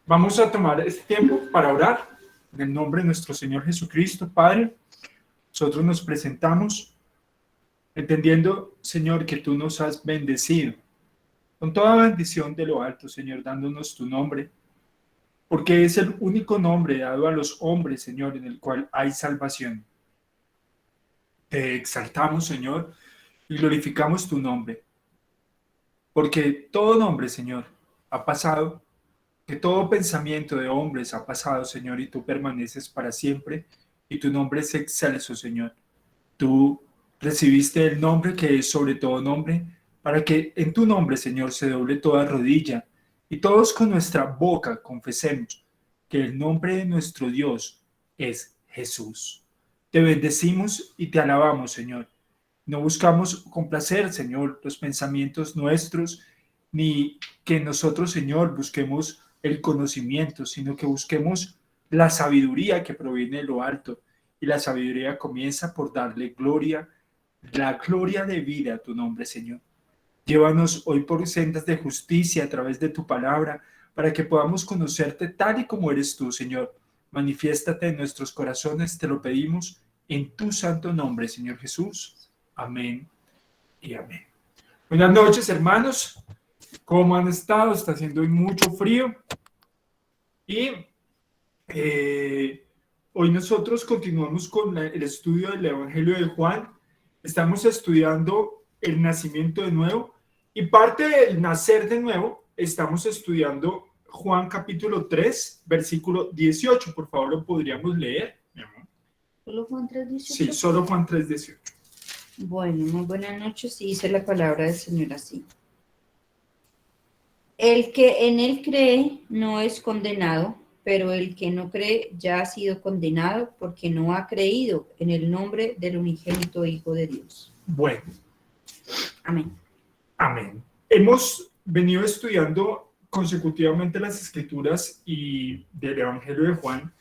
Vamos a tomar este tiempo para orar en el nombre de nuestro Señor Jesucristo. Padre, nosotros nos presentamos entendiendo, Señor, que tú nos has bendecido con toda bendición de lo alto, Señor, dándonos tu nombre, porque es el único nombre dado a los hombres, Señor, en el cual hay salvación. Te exaltamos, Señor, y glorificamos tu nombre, porque todo nombre, Señor, ha pasado, que todo pensamiento de hombres ha pasado, Señor, y tú permaneces para siempre, y tu nombre es excelso, Señor. Tú recibiste el nombre que es sobre todo nombre, para que en tu nombre, Señor, se doble toda rodilla, y todos con nuestra boca confesemos que el nombre de nuestro Dios es Jesús. Te bendecimos y te alabamos, Señor. No buscamos complacer, Señor, los pensamientos nuestros, ni que nosotros, Señor, busquemos el conocimiento, sino que busquemos la sabiduría que proviene de lo alto. Y la sabiduría comienza por darle gloria, la gloria de vida a tu nombre, Señor. Llévanos hoy por sendas de justicia a través de tu palabra, para que podamos conocerte tal y como eres tú, Señor. Manifiéstate en nuestros corazones, te lo pedimos en tu santo nombre, Señor Jesús. Amén y amén. Buenas noches, hermanos. ¿Cómo han estado? Está haciendo hoy mucho frío. Y hoy nosotros continuamos con el estudio del Evangelio de Juan. Estamos estudiando el nacimiento de nuevo. Y parte del nacer de nuevo, estamos estudiando Juan capítulo 3, versículo 18. Por favor, lo podríamos leer, mi amor. ¿Solo Juan 3:18? Sí, solo Juan 3:18. Bueno, muy buenas noches. Y dice la palabra del Señor así. El que en él cree no es condenado, pero el que no cree ya ha sido condenado porque no ha creído en el nombre del unigénito Hijo de Dios. Bueno. Amén. Amén. Hemos venido estudiando consecutivamente las escrituras y del Evangelio de Juan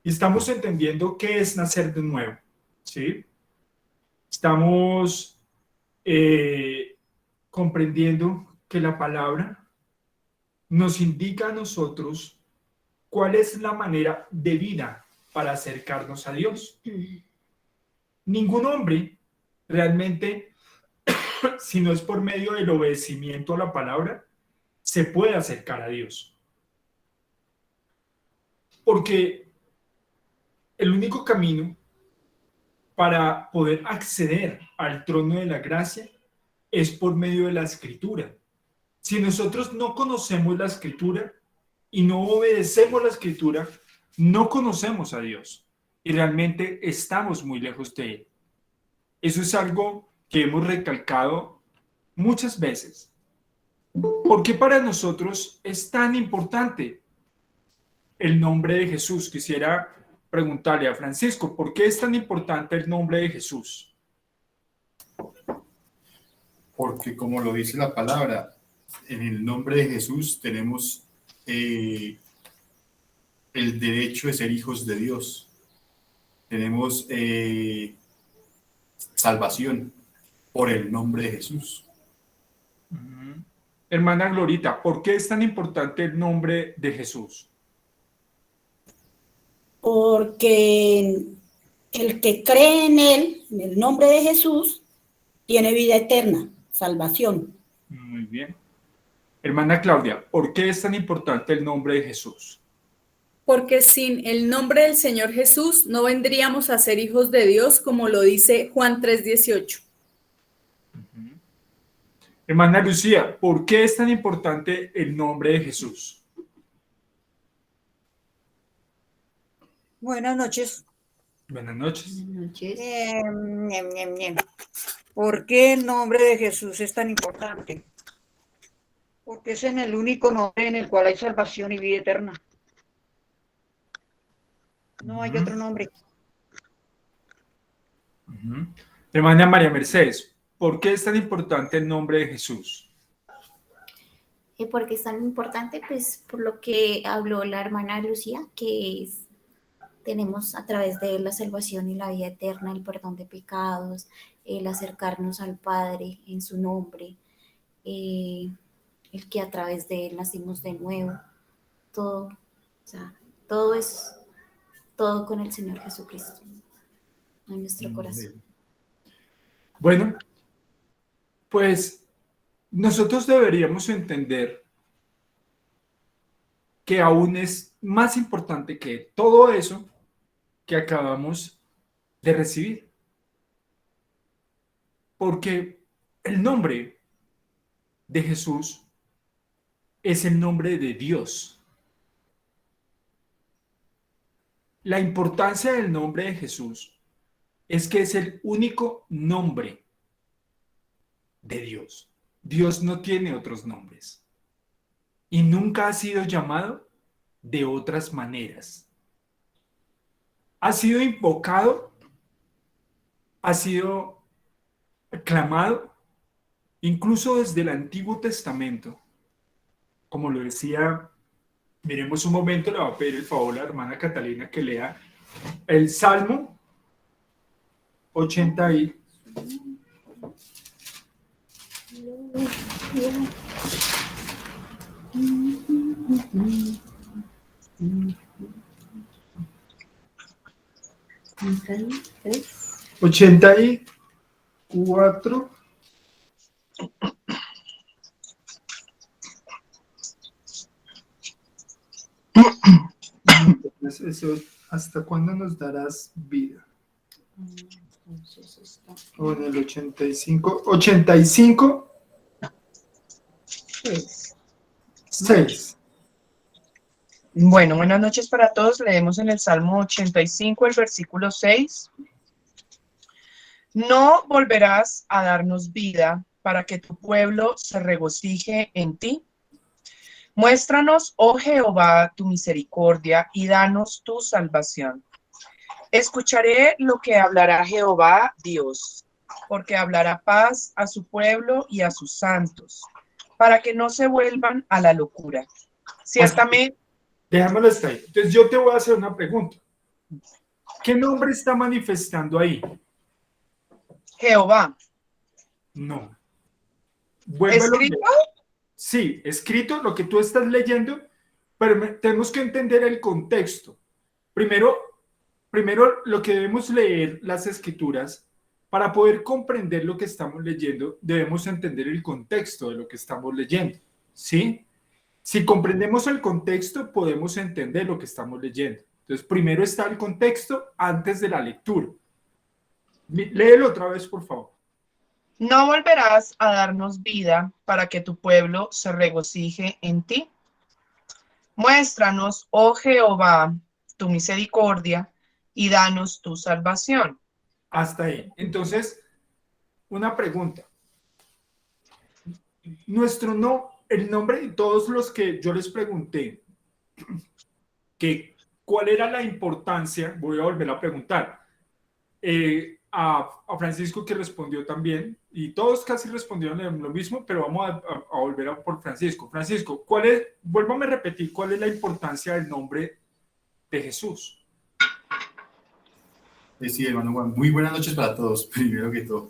y estamos entendiendo qué es nacer de nuevo, ¿sí? Estamos comprendiendo que la palabra nos indica a nosotros cuál es la manera de vida para acercarnos a Dios. Ningún hombre realmente, si no es por medio del obedecimiento a la palabra, se puede acercar a Dios. Porque el único camino para poder acceder al trono de la gracia es por medio de la escritura. Si nosotros no conocemos la escritura y no obedecemos la escritura, no conocemos a Dios y realmente estamos muy lejos de Él. Eso es algo que hemos recalcado muchas veces. ¿Por qué para nosotros es tan importante el nombre de Jesús? Quisiera preguntarle a Francisco, ¿por qué es tan importante el nombre de Jesús? Porque como lo dice la palabra, en el nombre de Jesús tenemos el derecho de ser hijos de Dios. Tenemos salvación por el nombre de Jesús. Hermana Glorita, ¿por qué es tan importante el nombre de Jesús? Porque el que cree en él, en el nombre de Jesús, tiene vida eterna, salvación. Muy bien. Hermana Claudia, ¿por qué es tan importante el nombre de Jesús? Porque sin el nombre del Señor Jesús no vendríamos a ser hijos de Dios, como lo dice Juan 3:18. Hermana Lucía, ¿por qué es tan importante el nombre de Jesús? Buenas noches. Buenas noches. Buenas noches. ¿Por qué el nombre de Jesús es tan importante? Porque es en el único nombre en el cual hay salvación y vida eterna. No hay otro nombre. Hermana María Mercedes, ¿por qué es tan importante el nombre de Jesús? Porque es tan importante, pues, por lo que habló la hermana Lucía, que tenemos a través de él la salvación y la vida eterna, el perdón de pecados, el acercarnos al Padre en su nombre, el que a través de él nacimos de nuevo. todo, o sea, todo es todo con el Señor Jesucristo en nuestro corazón. Bueno, pues nosotros deberíamos entender que aún es más importante que todo eso que acabamos de recibir. Porque el nombre de Jesús es el nombre de Dios. La importancia del nombre de Jesús es que es el único nombre de Dios. Dios no tiene otros nombres y nunca ha sido llamado de otras maneras. Ha sido invocado, ha sido clamado, incluso desde el Antiguo Testamento. Como lo decía, miremos un momento, le voy a pedir el favor a la hermana Catalina que lea el Salmo 80 y... ¿Tres? 84. Eso, ¿hasta cuándo nos darás vida? Entonces está O en el 85. 85, tres. 6. Bueno, buenas noches para todos. Leemos en el Salmo 85, el versículo 6. No volverás a darnos vida para que tu pueblo se regocije en ti. Muéstranos, oh Jehová, tu misericordia y danos tu salvación. Escucharé lo que hablará Jehová Dios, porque hablará paz a su pueblo y a sus santos, para que no se vuelvan a la locura. Ciertamente, Déjamelo hasta ahí. Entonces yo te voy a hacer una pregunta. ¿Qué nombre está manifestando ahí? Jehová. No. Vuélvelo a ¿Escrito? leer. Sí, escrito lo que tú estás leyendo, pero tenemos que entender el contexto. Primero lo que debemos leer las escrituras, para poder comprender lo que estamos leyendo, debemos entender el contexto de lo que estamos leyendo, ¿sí? Si comprendemos el contexto, podemos entender lo que estamos leyendo. Entonces, primero está el contexto antes de la lectura. Léelo otra vez, por favor. No volverás a darnos vida para que tu pueblo se regocije en ti. Muéstranos, oh Jehová, tu misericordia y danos tu salvación. Hasta ahí. Entonces, una pregunta. El nombre de todos los que yo les pregunté, que cuál era la importancia, voy a volver a preguntar, a Francisco, que respondió también, y todos casi respondieron lo mismo, pero vamos a volver por Francisco. Francisco, vuélvame a repetir, ¿cuál es la importancia del nombre de Jesús? Sí, hermano Juan, muy buenas noches para todos, primero que todo.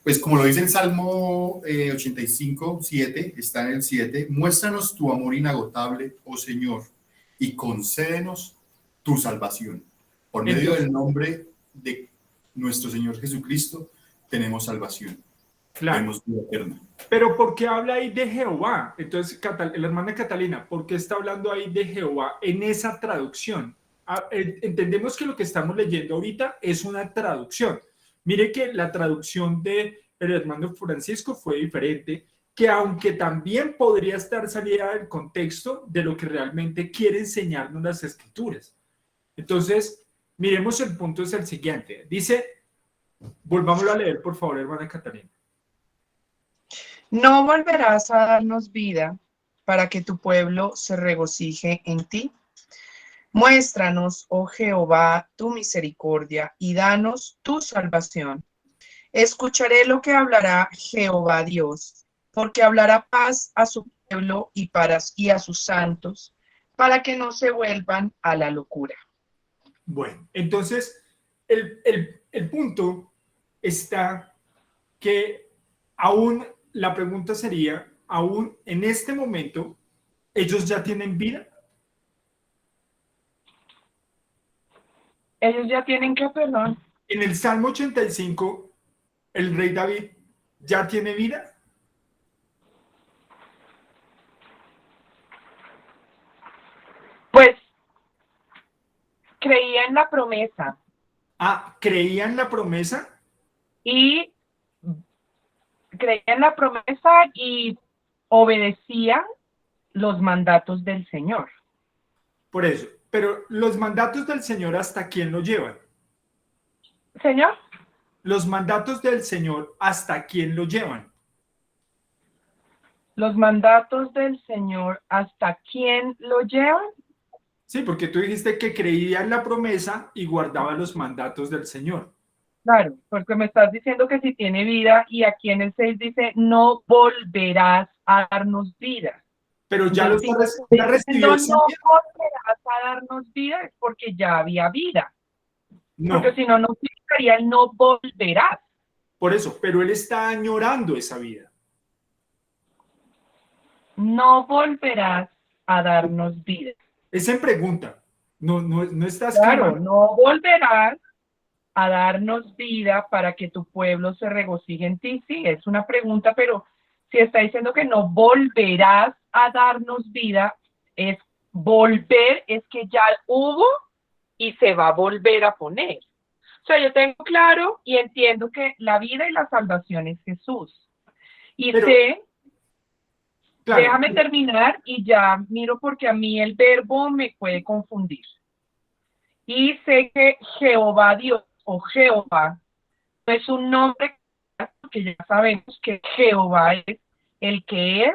Pues como lo dice el Salmo 85, 7, está en el 7, muéstranos tu amor inagotable, oh Señor, y concédenos tu salvación. Por medio del nombre de nuestro Señor Jesucristo tenemos salvación, Claro. tenemos vida eterna. Pero ¿por qué habla ahí de Jehová? Entonces, la hermana Catalina, ¿por qué está hablando ahí de Jehová en esa traducción? Entendemos que lo que estamos leyendo ahorita es una traducción. Mire que la traducción del hermano Francisco fue diferente, que aunque también podría estar salida del contexto de lo que realmente quiere enseñarnos las escrituras. Entonces, miremos, el punto es el siguiente. Dice, volvámoslo a leer, por favor, hermana Catalina. No volverás a darnos vida para que tu pueblo se regocije en ti. Muéstranos, oh Jehová, tu misericordia y danos tu salvación. Escucharé lo que hablará Jehová Dios, porque hablará paz a su pueblo y a sus santos, para que no se vuelvan a la locura. Bueno, entonces el punto está que aún la pregunta sería, aún en este momento, ¿ellos ya tienen vida? Ellos ya tienen que, perdón. En el Salmo 85, el rey David ya tiene vida. Pues creía en la promesa Ah, ¿creía en la promesa? y creía en la promesa y obedecía los mandatos del Señor. Por eso. Pero los mandatos del Señor, ¿hasta quién lo llevan? Señor, Los mandatos del Señor, ¿hasta quién lo llevan? los mandatos del Señor, ¿hasta quién lo llevan? Sí, porque tú dijiste que creía en la promesa y guardaba los mandatos del Señor. Claro, porque me estás diciendo que si tiene vida y aquí en el 6 dice, no volverás a darnos vida. Pero ya, Entonces, ya recibió no esa vida. volverás a darnos vida es porque ya había vida. No, Porque si no, no significaría el no volverás. por eso, pero él está añorando esa vida. No volverás a darnos vida. Es en pregunta. No estás Claro, clamando. no volverás a darnos vida para que tu pueblo se regocije en ti. Sí, es una pregunta, pero si está diciendo que no volverás a darnos vida, es volver, es que ya hubo y se va a volver a poner. O sea, yo tengo claro y entiendo que la vida y la salvación es Jesús. Y Pero- sé, Claro, déjame terminar y ya miro porque a mí el verbo me puede confundir. Y sé que Jehová Dios o Jehová no es un nombre que ya sabemos que Jehová es, el que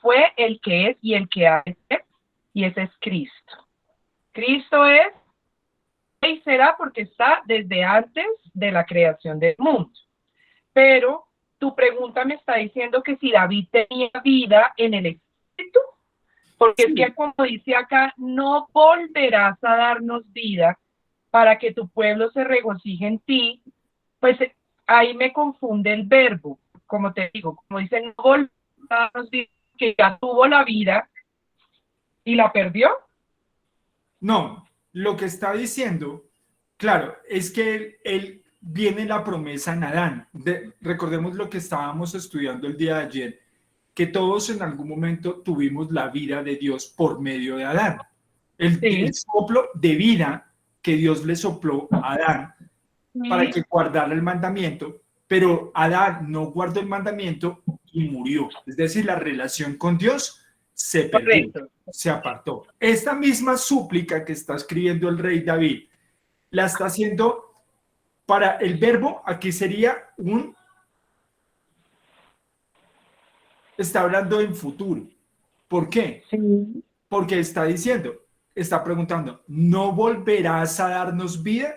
fue, el que es y el que ha de ser, y ese es Cristo. Cristo es y será porque está desde antes de la creación del mundo. Pero tu pregunta me está diciendo que si David tenía vida en el Espíritu, porque Sí. es que como dice acá, no volverás a darnos vida para que tu pueblo se regocije en ti, pues ahí me confunde el verbo, como te digo, como dice, no volverás a darnos vida, que ya tuvo la vida y la perdió. no, lo que está diciendo, claro, es que él viene la promesa en Adán. Recordemos lo que estábamos estudiando el día de ayer, que todos en algún momento tuvimos la vida de Dios por medio de Adán. El soplo de vida que Dios le sopló a Adán para que guardara el mandamiento, pero Adán no guardó el mandamiento y murió. Es decir, la relación con Dios se perdió, Correcto. se apartó. Esta misma súplica que está escribiendo el rey David, la está haciendo para el verbo, aquí sería está hablando en futuro. ¿Por qué? Sí. Porque está diciendo, está preguntando, ¿no volverás a darnos vida?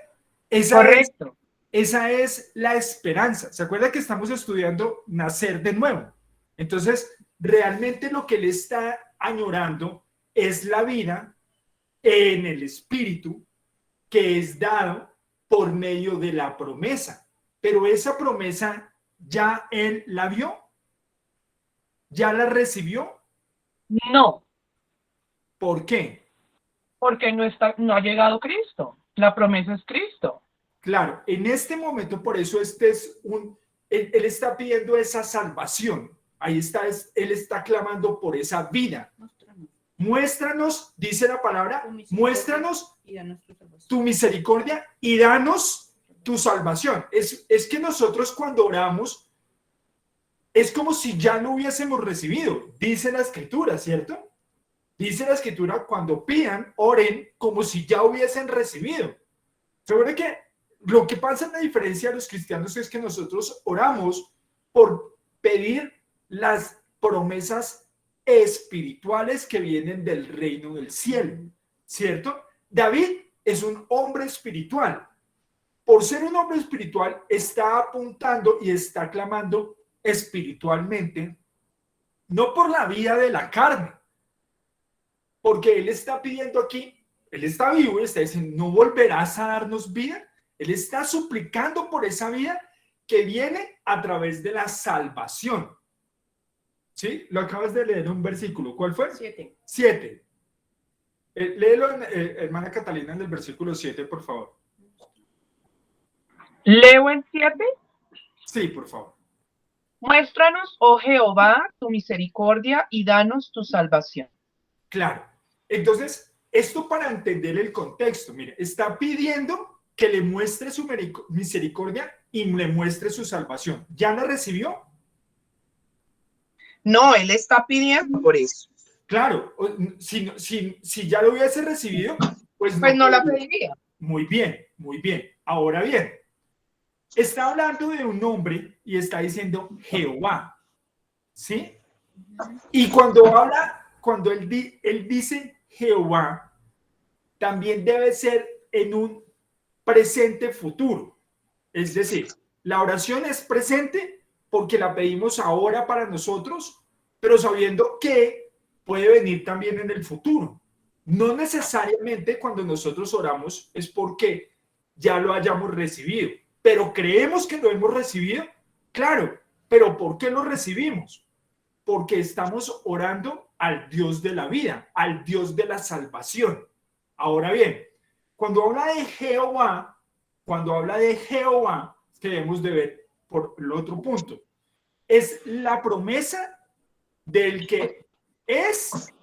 Correcto. Esa es la esperanza. ¿Se acuerda que estamos estudiando nacer de nuevo? Entonces, realmente lo que él está añorando es la vida en el Espíritu que es dado por medio de la promesa. Pero esa promesa ya él la vio, ya la recibió. No, ¿Por qué? porque no ha llegado Cristo. La promesa es Cristo. Claro, en este momento, por eso él está pidiendo esa salvación. Ahí está, él está clamando por esa vida. Muéstranos, dice la palabra, muéstranos Y danos tu salvación. tu misericordia y danos tu salvación. Es que nosotros cuando oramos, es como si ya lo hubiésemos recibido, dice la Escritura, ¿cierto? Dice la Escritura, cuando pidan, oren como si ya hubiesen recibido. Seguro que lo que pasa en la diferencia de los cristianos es que nosotros oramos por pedir las promesas espirituales que vienen del reino del cielo, ¿cierto? David es un hombre espiritual. Por ser un hombre espiritual, está apuntando y está clamando espiritualmente, no por la vida de la carne, porque él está pidiendo aquí, él está vivo y está diciendo, ¿no volverás a darnos vida? Él está suplicando por esa vida que viene a través de la salvación. ¿Sí? Lo acabas de leer en un versículo. ¿Cuál fue? 7. 7. Léelo, hermana Catalina, en el versículo 7, por favor. Leo el 7. Sí, por favor. Muéstranos, oh Jehová, tu misericordia y danos tu salvación. Claro. Entonces, esto para entender el contexto, mire, está pidiendo que le muestre su misericordia y le muestre su salvación. ¿Ya la recibió? No, él está pidiendo por eso. Claro, si ya lo hubiese recibido, pues Pues no la podría. pediría. Muy bien, muy bien. Ahora bien, está hablando de un nombre y está diciendo Jehová, ¿sí? Y cuando él dice Jehová, también debe ser en un presente futuro. Es decir, la oración es presente porque la pedimos ahora para nosotros, pero sabiendo que puede venir también en el futuro. No necesariamente cuando nosotros oramos es porque ya lo hayamos recibido, pero creemos que lo hemos recibido, claro, pero ¿por qué lo recibimos? Porque estamos orando al Dios de la vida, al Dios de la salvación. Ahora bien, cuando habla de Jehová, que debemos de ver por el otro punto, es la promesa del que es,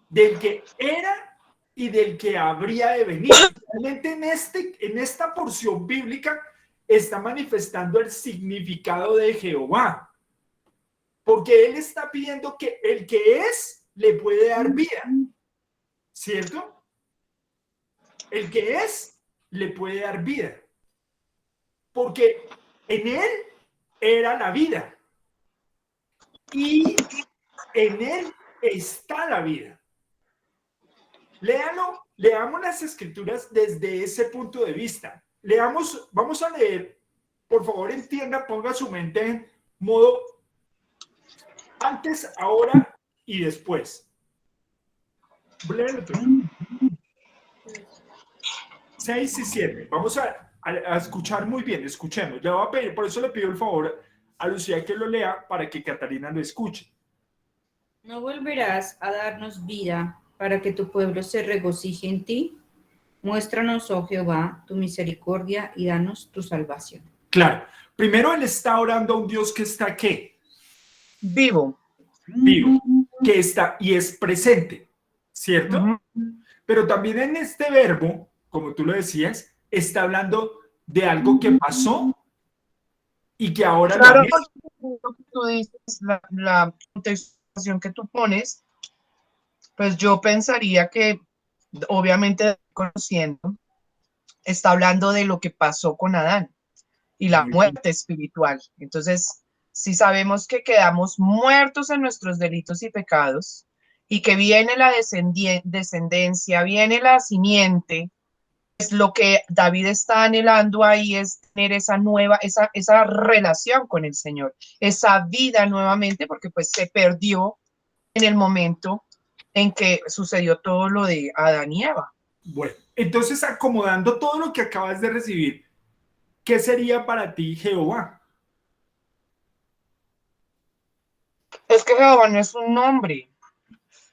del que era y del que habría de venir. Realmente en esta porción bíblica está manifestando el significado de Jehová, porque él está pidiendo que el que es le puede dar vida, ¿cierto? El que es le puede dar vida, porque en él era la vida y en él está la vida. Léalo, leamos las escrituras desde ese punto de vista. Leamos, vamos a leer, por favor entienda, ponga su mente en modo antes, ahora y después. Léelo tú. 6 y 7. Vamos a escuchar muy bien, escuchemos. Le voy a pedir, por eso le pido el favor a Lucía que lo lea para que Catalina lo escuche. No volverás a darnos vida para que tu pueblo se regocije en ti. Muéstranos, oh Jehová, tu misericordia y danos tu salvación. Claro. Primero él está orando a un Dios que está ¿qué? Vivo. Vivo, que está y es presente, ¿cierto? Pero también en este verbo, como tú lo decías, está hablando de algo que pasó y que ahora Claro, lo lo que tú dices, la contextualización que tú pones, pues yo pensaría que, obviamente, conociendo, está hablando de lo que pasó con Adán y la muerte espiritual. Entonces, si sabemos que quedamos muertos en nuestros delitos y pecados y que viene la descendencia, viene la simiente, pues lo que David está anhelando ahí es tener esa nueva, esa relación con el Señor, esa vida nuevamente, porque pues se perdió en el momento en que sucedió todo lo de Adán y Eva. Bueno, entonces acomodando todo lo que acabas de recibir, ¿qué sería para ti Jehová? Es que Jehová no es un nombre.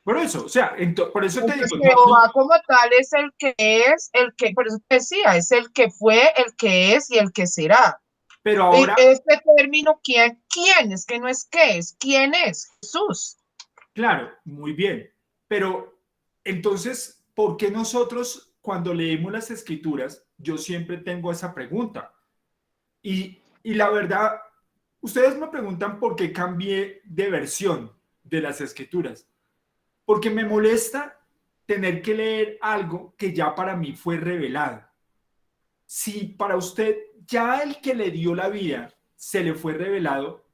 Por eso, o sea, por eso te digo. Jehová como tal es el que es, por eso te decía, es el que fue, el que es y el que será. Pero ahora. Este término, ¿quién? Es que no es qué, es quién es, Jesús. Claro, muy bien. Pero entonces, ¿por qué nosotros cuando leemos las escrituras, yo siempre tengo esa pregunta? Y la verdad, ustedes me preguntan por qué cambié de versión de las escrituras. Porque me molesta tener que leer algo que ya para mí fue revelado. Si para usted ya el que le dio la vida se le fue revelado,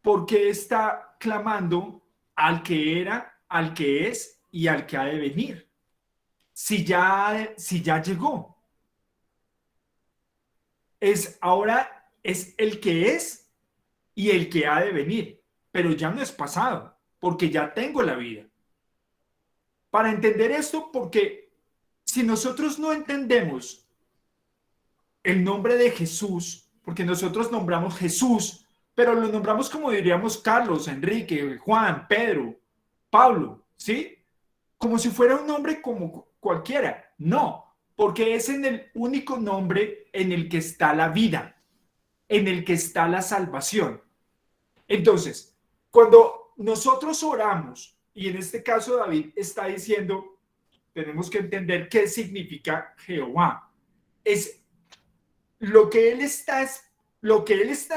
¿por qué está clamando al que era, al que es y al que ha de venir? Si ya llegó. Ahora es el que es y el que ha de venir, pero ya no es pasado, porque ya tengo la vida. Para entender esto, porque si nosotros no entendemos el nombre de Jesús, porque nosotros nombramos Jesús, pero lo nombramos como diríamos Carlos, Enrique, Juan, Pedro, Pablo, ¿sí? Como si fuera un nombre como cualquiera. No, porque es en el único nombre en el que está la vida, en el que está la salvación. Entonces, cuando nosotros oramos, y en este caso David está diciendo, tenemos que entender qué significa Jehová. Es lo que él está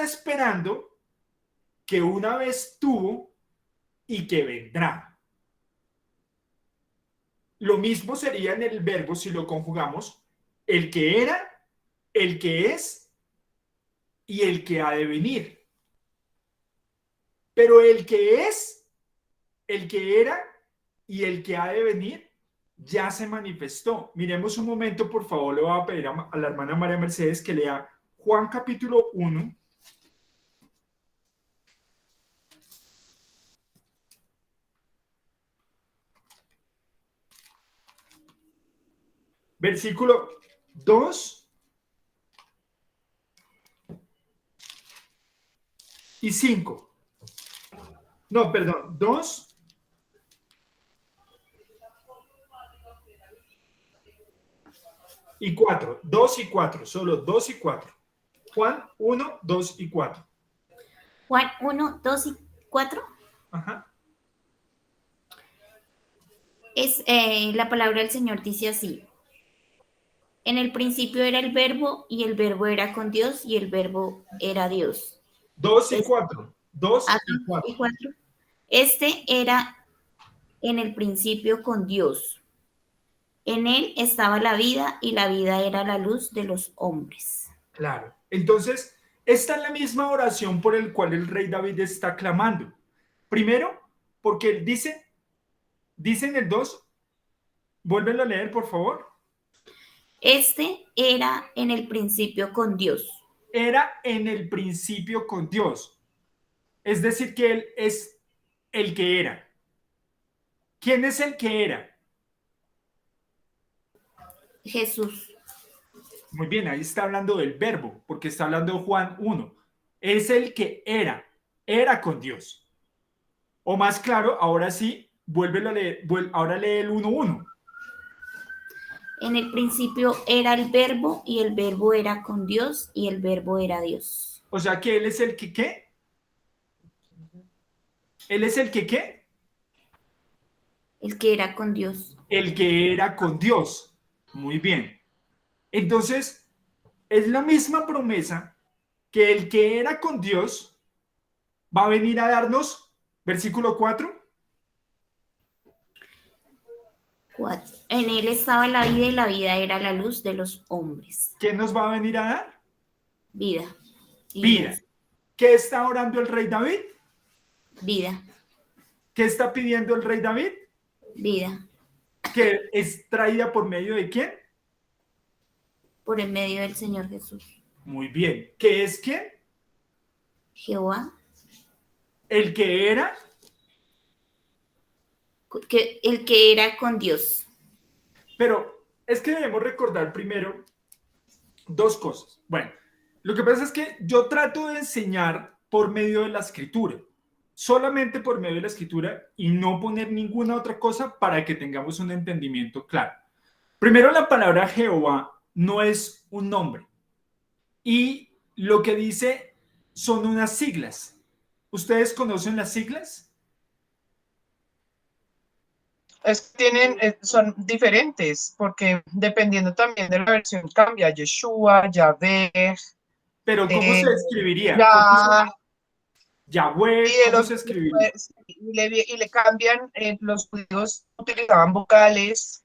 esperando que una vez tuvo y que vendrá. Lo mismo sería en el verbo si lo conjugamos, el que era, el que es y el que ha de venir. Pero el que es, el que era y el que ha de venir ya se manifestó. Miremos un momento, por favor, le voy a pedir a la hermana María Mercedes que lea Juan capítulo 1. Versículo 2 y 5. No, perdón, 2 y 4. 2 y 4, solo 2 y 4. Juan 1, 2 y 4. Juan 1, 2 y 4. Ajá. La palabra del Señor dice así. En el principio era el verbo y el verbo era con Dios y el verbo era Dios. 2 y 4. 2 y 4. Y 4. Este era en el principio con Dios. En él estaba la vida y la vida era la luz de los hombres. Claro. Entonces, esta es la misma oración por el cual el rey David está clamando. Primero, porque él dice en el 2, vuélvelo a leer, por favor. Este era en el principio con Dios. Era en el principio con Dios. Es decir, que él es el que era. ¿Quién es el que era? Jesús. Muy bien, ahí está hablando del verbo, porque está hablando de Juan 1. Es el que era con Dios. O más claro, ahora sí, vuélvelo a leer, ahora lee el 1:1. En el principio era el verbo y el verbo era con Dios y el verbo era Dios. O sea que él es el que ¿qué? ¿Él es el que qué? El que era con Dios. El que era con Dios. Muy bien. Entonces, es la misma promesa que el que era con Dios va a venir a darnos, versículo 4. 4. En él estaba la vida y la vida era la luz de los hombres. ¿Qué nos va a venir a dar? Vida. Vida. ¿Qué está orando el rey David? Vida. ¿Qué está pidiendo el rey David? Vida. ¿Que es traída por medio de quién? Por el medio del Señor Jesús. Muy bien. ¿Qué es quién? Jehová. El que era. El que era con Dios. Pero es que debemos recordar primero dos cosas. Bueno, lo que pasa es que yo trato de enseñar por medio de la escritura, solamente por medio de la escritura y no poner ninguna otra cosa para que tengamos un entendimiento claro. Primero, la palabra Jehová no es un nombre y lo que dice son unas siglas. ¿Ustedes conocen las siglas? Son diferentes, porque dependiendo también de la versión cambia. Yeshua, Yahvé, Pero ¿cómo se escribiría? Yahweh, ¿cómo se escribiría? Y le cambian, los judíos utilizaban vocales,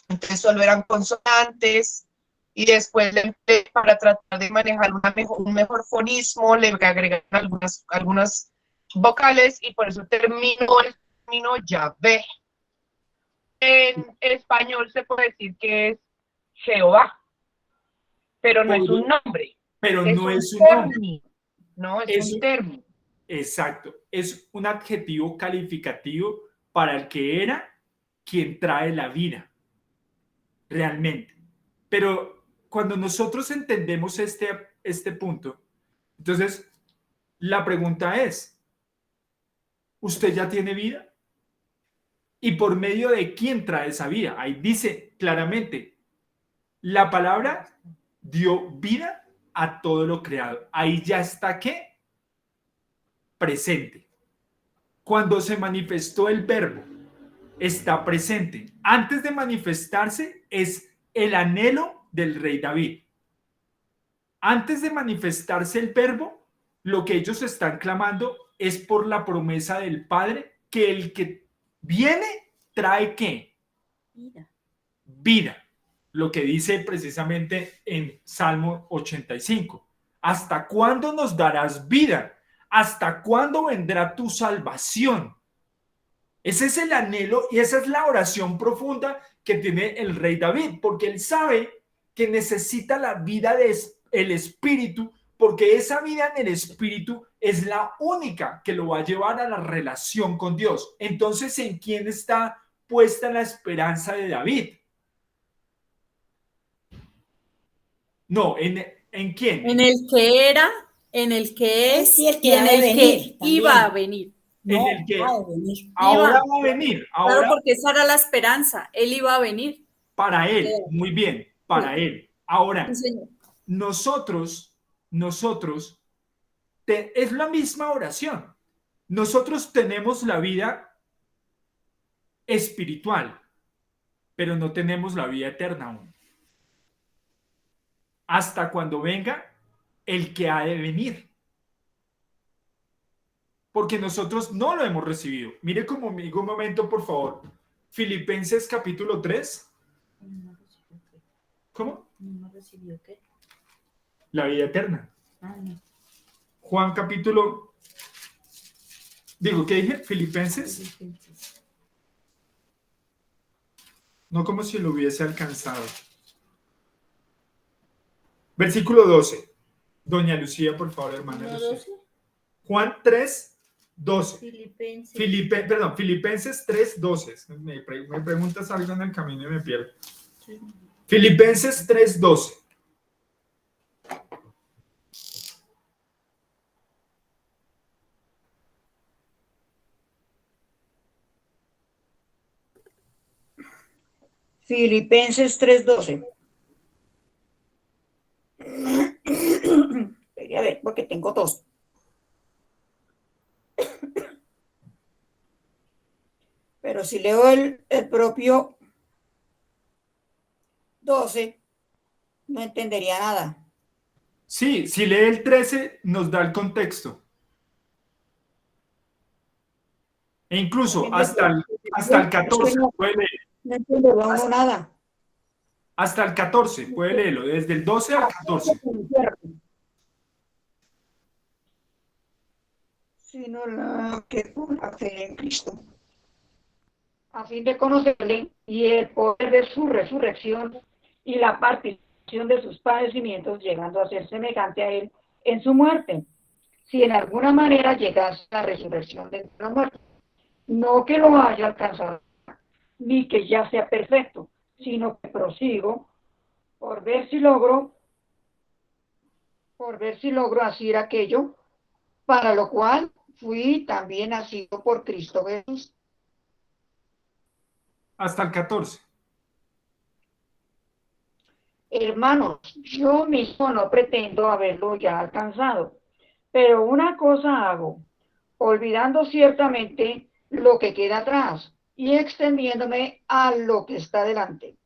entonces solo eran consonantes, y después para tratar de manejar un mejor fonismo, le agregan algunas vocales, y por eso terminó el término Yahvé. En español se puede decir que es Jehová, pero no es un nombre. Pero es no es un término, nombre. no, es un término. Exacto, es un adjetivo calificativo para el que era quien trae la vida, realmente. Pero cuando nosotros entendemos este punto, entonces La pregunta es, ¿usted ya tiene vida? ¿Y por medio de quién trae esa vida? Ahí dice claramente, la palabra dio vida a todo lo creado. Ahí ya está, ¿qué? Presente. Cuando se manifestó el verbo, está presente. Antes de manifestarse es el anhelo del rey David. Antes de manifestarse el verbo, lo que ellos están clamando es por la promesa del Padre, que el que viene trae ¿qué? Vida. Vida. Lo que dice precisamente en Salmo 85. ¿Hasta cuándo nos darás vida? ¿Hasta cuándo vendrá tu salvación? Ese es el anhelo y esa es la oración profunda que tiene el rey David, porque él sabe que necesita la vida del Espíritu, porque esa vida en el Espíritu es la única que lo va a llevar a la relación con Dios. Entonces, ¿en quién está puesta la esperanza de David? No, ¿en quién? En el que era, en el que es Y el que y en ha de el venir que iba a también. venir. En No, el que ha de venir. ahora Iba. va a venir, Claro, ahora porque esa era la esperanza. Él iba a venir. para él, muy bien, para él. Ahora, Sí, señor. nosotros, es la misma oración. Nosotros tenemos la vida espiritual, pero no tenemos la vida eterna aún. Hasta cuando venga el que ha de venir. Porque nosotros no lo hemos recibido. Mire conmigo un momento, por favor. Filipenses capítulo 3. No recibió qué. ¿Cómo? No recibió qué. La vida eterna. Ah, no. Juan capítulo... Digo, ¿qué dije? Filipenses. No como si lo hubiese alcanzado. Versículo 12. Doña Lucía, por favor, hermana ¿No Lucía. 12? Juan 3, 12. Filipenses. Filipenses 3, 12. Me preguntas algo en el camino y me pierdo. Sí. Filipenses 3, 12. Filipenses 3:12. Voy a ver, porque tengo tos. Pero si leo el propio 12, no entendería nada. Sí, si lee el 13, nos da el contexto. E incluso hasta el 14 puede leer. No entiendo uno nada. Hasta el 14 puede leerlo, desde el 12 al 14. Sino la que por la fe en Cristo, a fin de conocerle y el poder de su resurrección y la participación de sus padecimientos, llegando a ser semejante a él en su muerte, si en alguna manera llegase a la resurrección de la muerte. No que lo haya alcanzado, ni que ya sea perfecto, sino que prosigo por ver si logro hacer aquello para lo cual fui también nacido por Cristo Jesús. Hasta el 14. Hermanos, yo mismo no pretendo haberlo ya alcanzado, pero una cosa hago, olvidando ciertamente lo que queda atrás y extendiéndome a lo que está delante.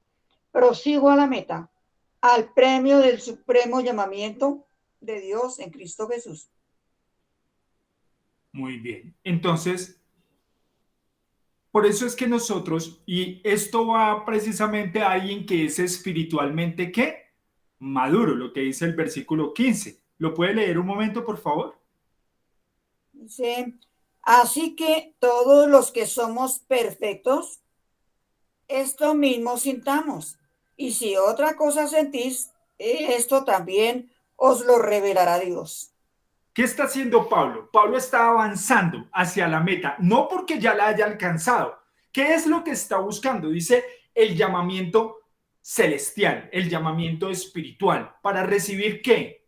Prosigo a la meta, al premio del supremo llamamiento de Dios en Cristo Jesús. Muy bien. Entonces, por eso es que nosotros, y esto va precisamente a alguien que es espiritualmente, ¿qué? Maduro, lo que dice el versículo 15. ¿Lo puede leer un momento, por favor? Dice, así que todos los que somos perfectos, esto mismo sintamos. Y si otra cosa sentís, esto también os lo revelará Dios. ¿Qué está haciendo Pablo? Pablo está avanzando hacia la meta, no porque ya la haya alcanzado. ¿Qué es lo que está buscando? Dice el llamamiento celestial, el llamamiento espiritual. ¿Para recibir qué?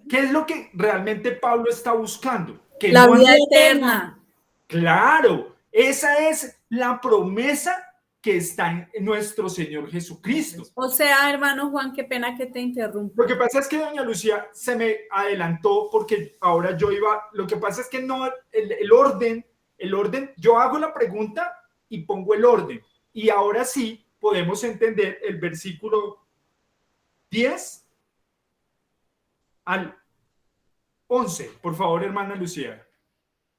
¿Qué es lo que realmente Pablo está buscando? Que La no vida haya- eterna. Claro, esa es la promesa que está en nuestro Señor Jesucristo. O sea, hermano Juan, qué pena que te interrumpa. Lo que pasa es que doña Lucía se me adelantó porque ahora yo iba, lo que pasa es que no, el orden, yo hago la pregunta y pongo el orden. Y ahora sí podemos entender el versículo 10 al 11. Por favor, hermana Lucía.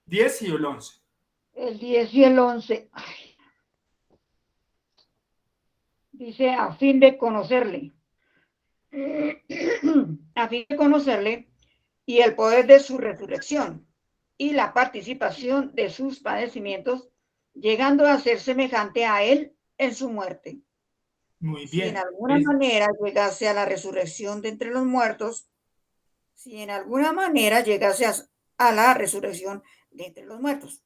10 y el 11. El 10 y el 11. Ay. Dice, a fin de conocerle. A fin de conocerle y el poder de su resurrección y la participación de sus padecimientos, llegando a ser semejante a él en su muerte. Muy Si en bien. alguna manera llegase a la resurrección de entre los muertos, si en alguna manera llegase a la resurrección de entre los muertos.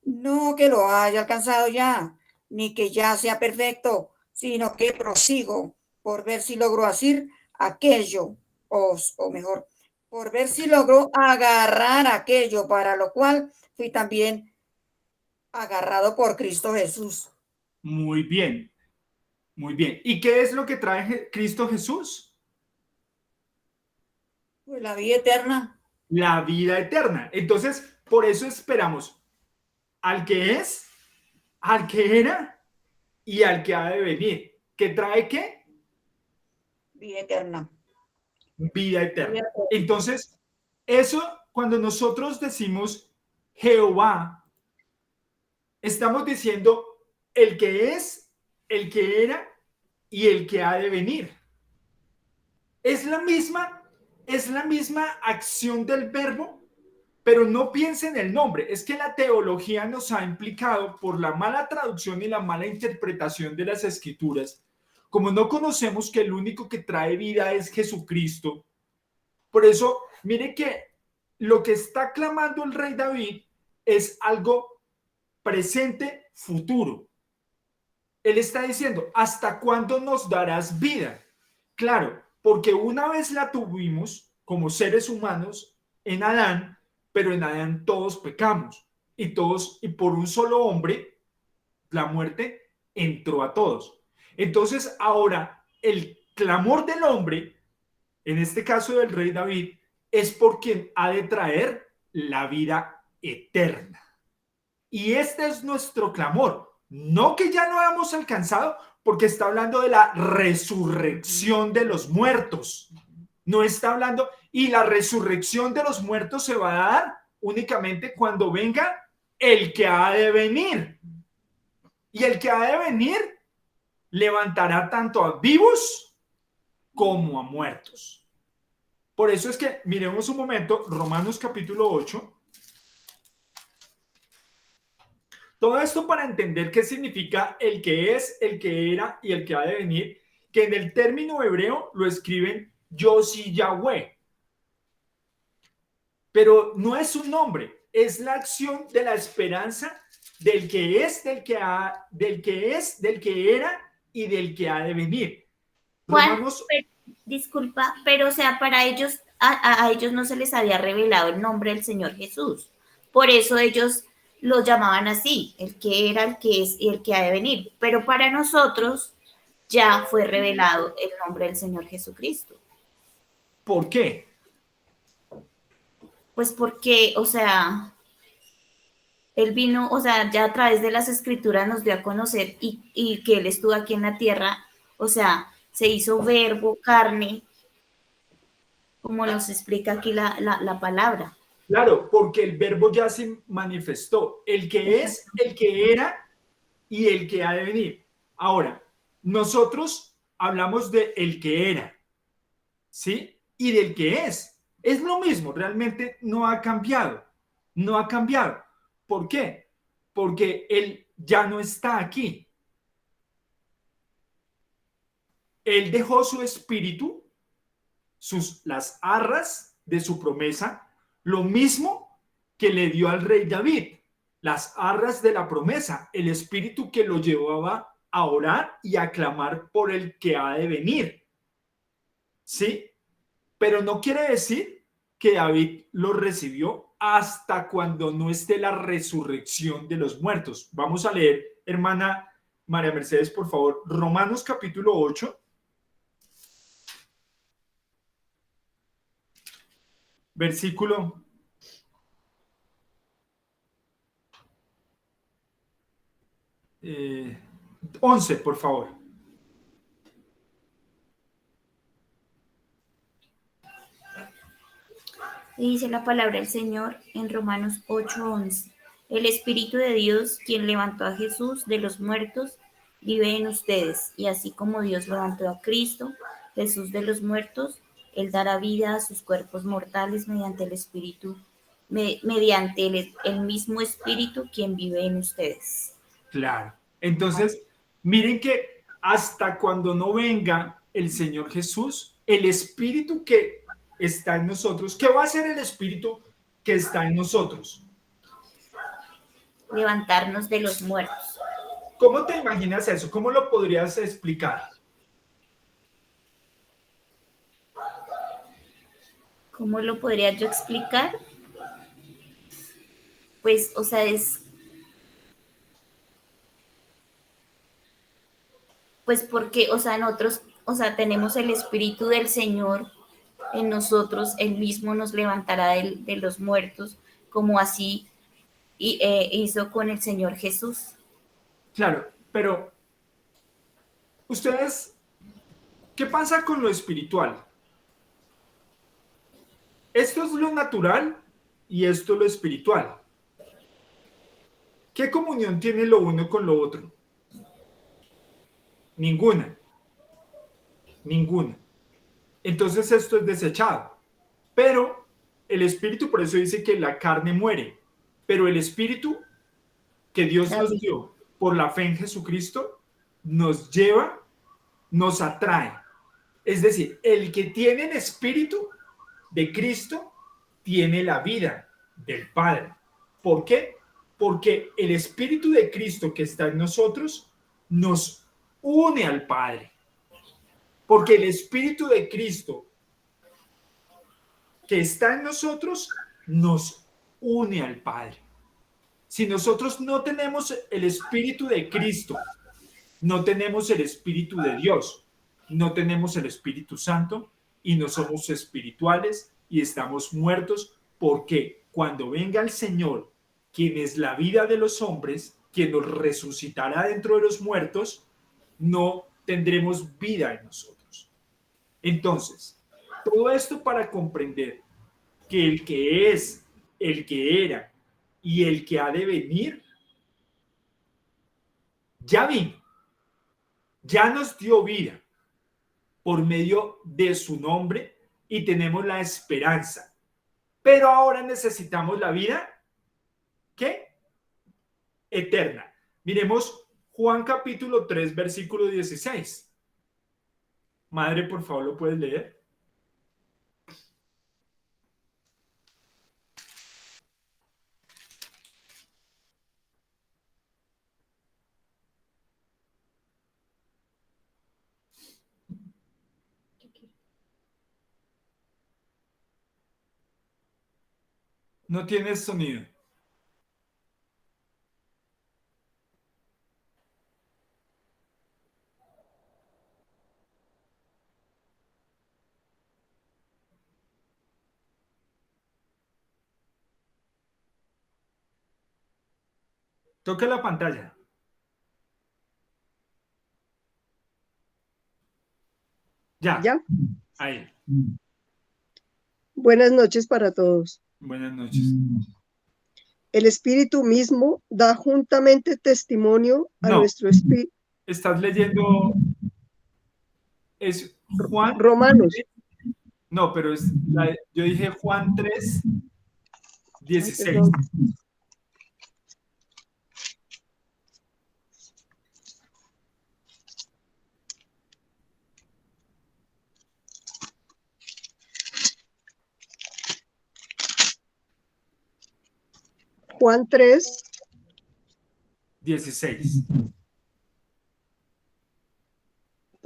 No que lo haya alcanzado ya, ni que ya sea perfecto, sino que prosigo por ver si logro hacer aquello, o mejor, por ver si logro agarrar aquello para lo cual fui también agarrado por Cristo Jesús. Muy bien. Muy bien. ¿Y qué es lo que trae Cristo Jesús? Pues la vida eterna. La vida eterna. Entonces, por eso esperamos al que es, al que era y al que ha de venir. ¿Qué trae qué? Vida eterna. Vida eterna. Entonces, eso cuando nosotros decimos Jehová, estamos diciendo el que es, el que era y el que ha de venir. Es la misma acción del verbo, pero no piensen en el nombre. Es que la teología nos ha implicado por la mala traducción y la mala interpretación de las escrituras. Como no conocemos que el único que trae vida es Jesucristo, por eso, mire que lo que está clamando el rey David es algo presente, futuro. Él está diciendo, ¿hasta cuándo nos darás vida? Claro, porque una vez la tuvimos como seres humanos en Adán, pero en Adán todos pecamos y por un solo hombre la muerte entró a todos. Entonces ahora el clamor del hombre, en este caso del rey David, es por quien ha de traer la vida eterna. Y este es nuestro clamor. No que ya no hayamos alcanzado, porque está hablando de la resurrección de los muertos. No está hablando, y la resurrección de los muertos se va a dar únicamente cuando venga el que ha de venir. Y el que ha de venir levantará tanto a vivos como a muertos. Por eso es que, miremos un momento, Romanos capítulo 8. Todo esto para entender qué significa el que es, el que era y el que ha de venir, que en el término hebreo lo escriben Yosi Yahweh. Pero no es un nombre, es la acción de la esperanza del que es, del que era y del que ha de venir. Juan, Romanos, disculpa, pero o sea, para ellos, a ellos no se les había revelado el nombre del Señor Jesús. Por eso ellos lo llamaban así, el que era, el que es y el que ha de venir. Pero para nosotros ya fue revelado el nombre del Señor Jesucristo. ¿por qué? Pues porque, o sea, Él vino, o sea, ya a través de las escrituras nos dio a conocer y que Él estuvo aquí en la tierra, o sea, se hizo verbo, carne, como nos explica aquí la palabra. Claro, porque el verbo ya se manifestó, el que es, el que era y el que ha de venir. Ahora, nosotros hablamos de el que era, ¿sí? Y del que es. Es lo mismo, realmente no ha cambiado. No ha cambiado. ¿Por qué? Porque él ya no está aquí. Él dejó su espíritu, las arras de su promesa, lo mismo que le dio al rey David, las arras de la promesa, el espíritu que lo llevaba a orar y a clamar por el que ha de venir. ¿Sí? Pero no quiere decir que David lo recibió hasta cuando no esté la resurrección de los muertos. Vamos a leer, hermana María Mercedes, por favor, Romanos capítulo 8, versículo 11, por favor. Y dice la palabra del Señor en Romanos 8:11. El Espíritu de Dios, quien levantó a Jesús de los muertos, vive en ustedes. Y así como Dios levantó a Cristo, Jesús de los muertos, Él dará vida a sus cuerpos mortales mediante el Espíritu, mediante el mismo Espíritu quien vive en ustedes. Claro. Entonces, miren que hasta cuando no venga el Señor Jesús, el Espíritu que está en nosotros, ¿qué va a hacer el Espíritu que está en nosotros? Levantarnos de los muertos. ¿Cómo te imaginas eso? ¿Cómo lo podrías explicar? ¿Cómo lo podría yo explicar? Pues, o sea, pues porque, o sea, nosotros, o sea, tenemos el Espíritu del Señor en nosotros, Él mismo nos levantará de los muertos, como así hizo con el Señor Jesús. Claro, pero ustedes, ¿qué pasa con lo espiritual? Esto es lo natural y esto es lo espiritual. ¿Qué comunión tiene lo uno con lo otro? Ninguna. Ninguna. Entonces esto es desechado. Pero el espíritu, por eso dice que la carne muere. Pero el espíritu que Dios nos dio por la fe en Jesucristo nos lleva, nos atrae. Es decir, el que tiene el espíritu de Cristo tiene la vida del Padre. ¿Por qué? Porque el espíritu de Cristo que está en nosotros nos une al Padre. Porque el espíritu de Cristo que está en nosotros nos une al Padre. Si nosotros no tenemos el espíritu de Cristo, no tenemos el espíritu de Dios, no tenemos el Espíritu Santo y no somos espirituales y estamos muertos, porque cuando venga el Señor, quien es la vida de los hombres, quien nos resucitará dentro de los muertos, no tendremos vida en nosotros. Entonces, todo esto para comprender que el que es, el que era y el que ha de venir, ya vino, ya nos dio vida por medio de su nombre y tenemos la esperanza. Pero ahora necesitamos la vida, ¿qué? Eterna. Miremos Juan capítulo 3, versículo 16. Madre, por favor, ¿lo puedes leer? No tienes sonido. Toca la pantalla. Ya. ¿Ya? Ahí. Buenas noches para todos. Buenas noches. El Espíritu mismo da juntamente testimonio a nuestro espíritu. Estás leyendo. Es Juan. Romanos. No, pero yo dije Juan 3, 16. Perdón. Juan 3, 16.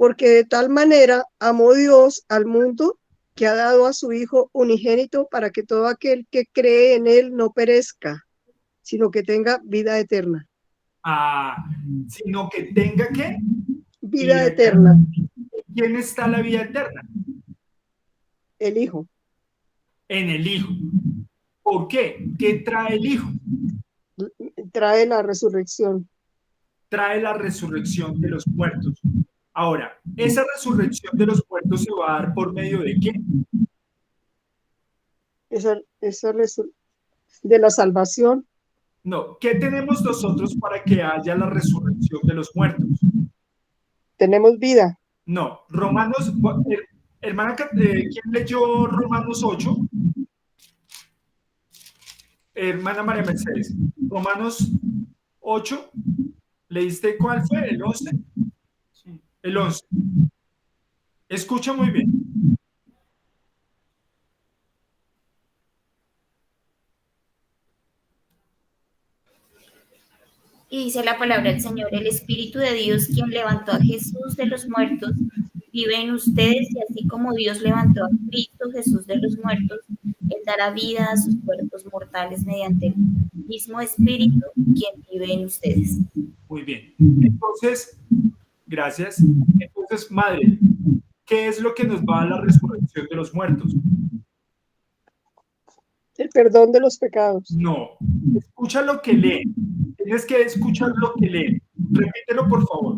porque de tal manera amó Dios al mundo que ha dado a su Hijo unigénito para que todo aquel que cree en él no perezca, sino que tenga vida eterna. Sino que tenga ¿qué? Vida eterna, ¿Quién está la vida eterna? el Hijo. En el Hijo. ¿Por qué? ¿Qué trae el Hijo? Trae la resurrección. Trae la resurrección de los muertos. Ahora, ¿esa resurrección de los muertos se va a dar por medio de qué? De la salvación. No, ¿qué tenemos nosotros para que haya la resurrección de los muertos? Tenemos vida. No, Romanos, hermana, ¿quién leyó Romanos 8? Hermana María Mercedes, Romanos 8, ¿leíste cuál fue? ¿El 11? Sí. El 11. Escucha muy bien. Y dice la palabra del Señor, el Espíritu de Dios, quien levantó a Jesús de los muertos, vive en ustedes, y así como Dios levantó a Cristo Jesús de los muertos, Él dará vida a sus cuerpos mortales mediante el mismo Espíritu, quien vive en ustedes. Muy bien. Entonces, gracias. Entonces, madre, ¿qué es lo que nos va a la resurrección de los muertos? El perdón de los pecados. No, escucha lo que lee. Tienes que escuchar lo que lee. Repítelo, por favor.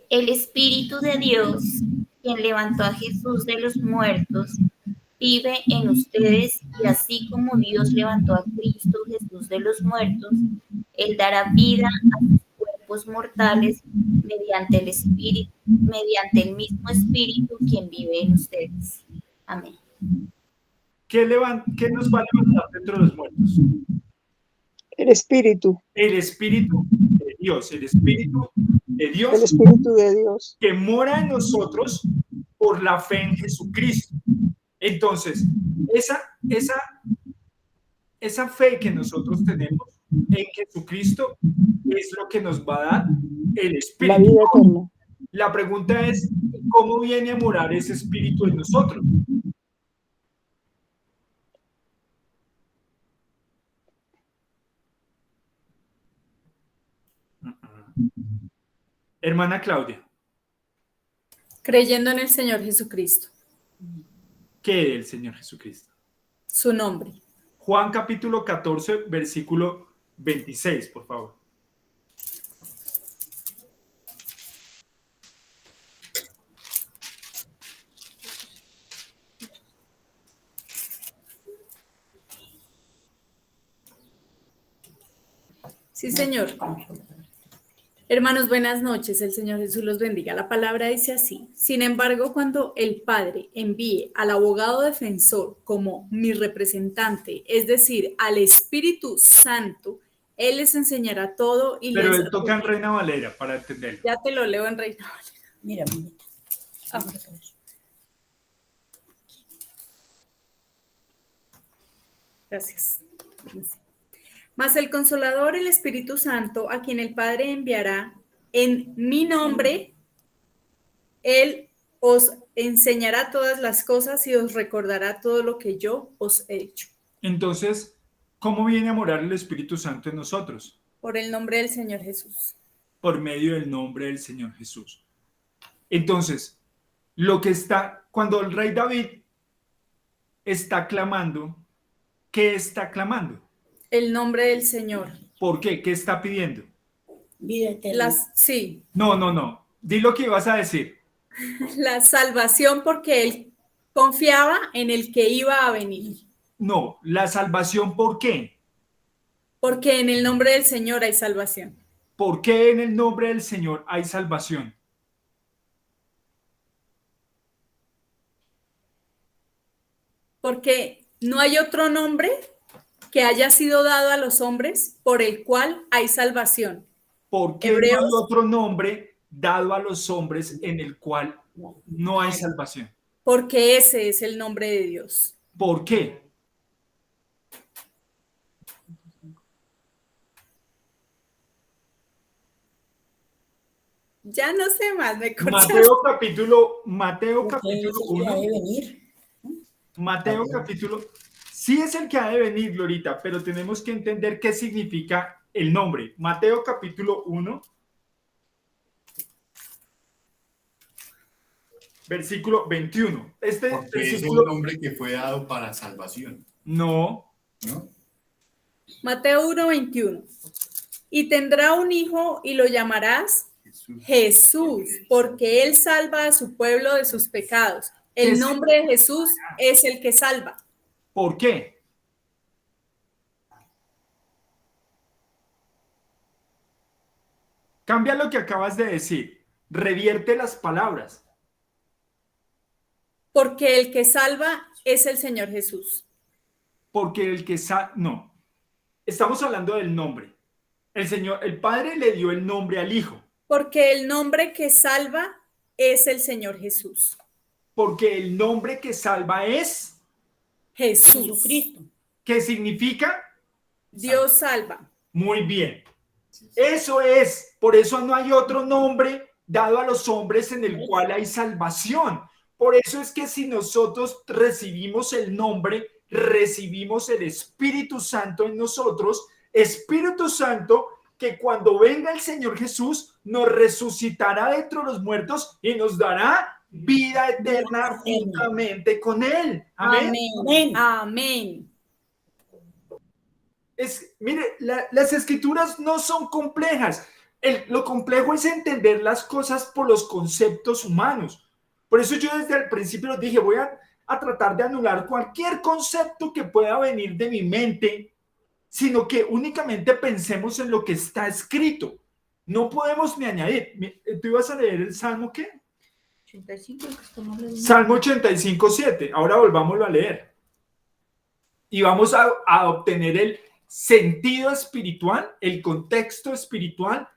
El Espíritu de Dios, quien levantó a Jesús de los muertos, vive en ustedes, y así como Dios levantó a Cristo Jesús de los muertos, Él dará vida a sus cuerpos mortales mediante el Espíritu, mediante el mismo Espíritu quien vive en ustedes. Amén. ¿Qué nos va a levantar dentro de los muertos? El Espíritu. El Espíritu de Dios. El Espíritu de Dios. El Espíritu de Dios. Que mora en nosotros por la fe en Jesucristo. Entonces, esa fe que nosotros tenemos en Jesucristo es lo que nos va a dar el Espíritu. La vida eterna. La pregunta es, ¿cómo viene a morar ese Espíritu en nosotros? Hermana Claudia. Creyendo en el Señor Jesucristo. ¿Qué es el Señor Jesucristo? Su nombre. Juan capítulo 14, versículo 26, por favor. Sí, Señor. Hermanos, buenas noches. El Señor Jesús los bendiga. La palabra dice así: sin embargo, cuando el Padre envíe al abogado defensor como mi representante, es decir, al Espíritu Santo, Él les enseñará todo y Pero les... él toca en Reina Valera para entenderlo. Ya te lo leo en Reina Valera. Mira, mira. Gracias. Mas el Consolador, el Espíritu Santo, a quien el Padre enviará en mi nombre, Él os enseñará todas las cosas y os recordará todo lo que yo os he hecho. Entonces, ¿cómo viene a morar el Espíritu Santo en nosotros? Por el nombre del Señor Jesús. Por medio del nombre del Señor Jesús. Entonces, cuando el rey David está clamando, ¿qué está clamando? El nombre del Señor. ¿Por qué? ¿Qué está pidiendo? Vida eterna. Sí. No. Di lo que ibas a decir. La salvación, porque él confiaba en el que iba a venir. No, la salvación, ¿por qué? Porque en el nombre del Señor hay salvación. ¿Por qué en el nombre del Señor hay salvación? Porque no hay otro nombre que haya sido dado a los hombres por el cual hay salvación. ¿Por qué Hebreos, no hay otro nombre dado a los hombres en el cual no hay salvación? Porque ese es el nombre de Dios. ¿Por qué? Ya no sé más, me corché. Mateo capítulo Porque él es el que 1. ha de venir. Mateo capítulo, sí es el que ha de venir, Glorita, pero tenemos que entender qué significa el nombre. Mateo capítulo 1, versículo 21. Este Porque es el versículo, nombre que fue dado para salvación, no, ¿no? Mateo 1:21. Y tendrá un hijo y lo llamarás Jesús. Jesús, porque él salva a su pueblo de sus pecados. El nombre de Jesús es el que salva. ¿por qué? Cambia lo que acabas de decir, revierte las palabras. Porque el que salva es el Señor Jesús. Porque el que no, estamos hablando del nombre. El Señor, el Padre le dio el nombre al Hijo. Porque el nombre que salva es el Señor Jesús. Porque el nombre que salva es, Jesús. Jesucristo. ¿qué significa? Dios salva. Muy bien. Eso es, por eso no hay otro nombre dado a los hombres en el cual hay salvación. Por eso es que si nosotros recibimos el nombre, recibimos el Espíritu Santo en nosotros, Espíritu Santo que cuando venga el Señor Jesús nos resucitará de entre los muertos y nos dará vida eterna juntamente con Él. Amén. Amén. Amén. Mire, las escrituras no son complejas. Lo complejo es entender las cosas por los conceptos humanos. Por eso yo desde el principio les dije, voy a tratar de anular cualquier concepto que pueda venir de mi mente, sino que únicamente pensemos en lo que está escrito. No podemos ni añadir. ¿Tú ibas a leer el Salmo qué? 85, que estamos leyendo. Salmo 85:7. Ahora volvámoslo a leer. Y vamos a obtener el sentido espiritual, el contexto espiritual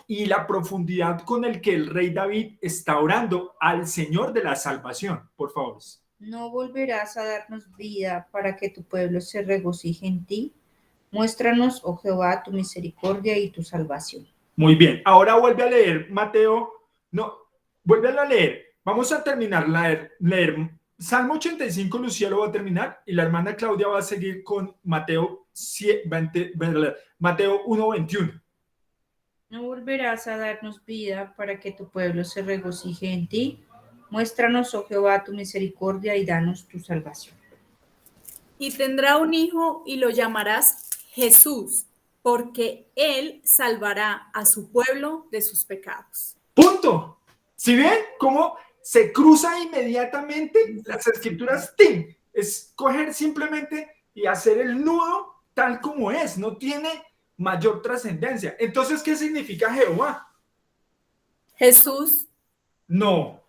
y la profundidad con el que el rey David está orando al Señor de la salvación. Por favor. No volverás a darnos vida para que tu pueblo se regocije en ti. Muéstranos, oh Jehová, tu misericordia y tu salvación. Muy bien. Ahora vuelve a leer Mateo. No, vuélvelo a leer. Vamos a terminar leer Salmo 85, Lucía lo va a terminar y la hermana Claudia va a seguir con Mateo 1:21. No volverás a darnos vida para que tu pueblo se regocije en ti. Muéstranos, oh Jehová, tu misericordia y danos tu salvación. Y tendrá un hijo y lo llamarás Jesús, porque él salvará a su pueblo de sus pecados. Punto. ¿Sí ven cómo se cruza inmediatamente las escrituras? ¡Ting! Es coger simplemente y hacer el nudo tal como es. No tiene mayor trascendencia. Entonces, ¿qué significa Jehová? Jesús. No.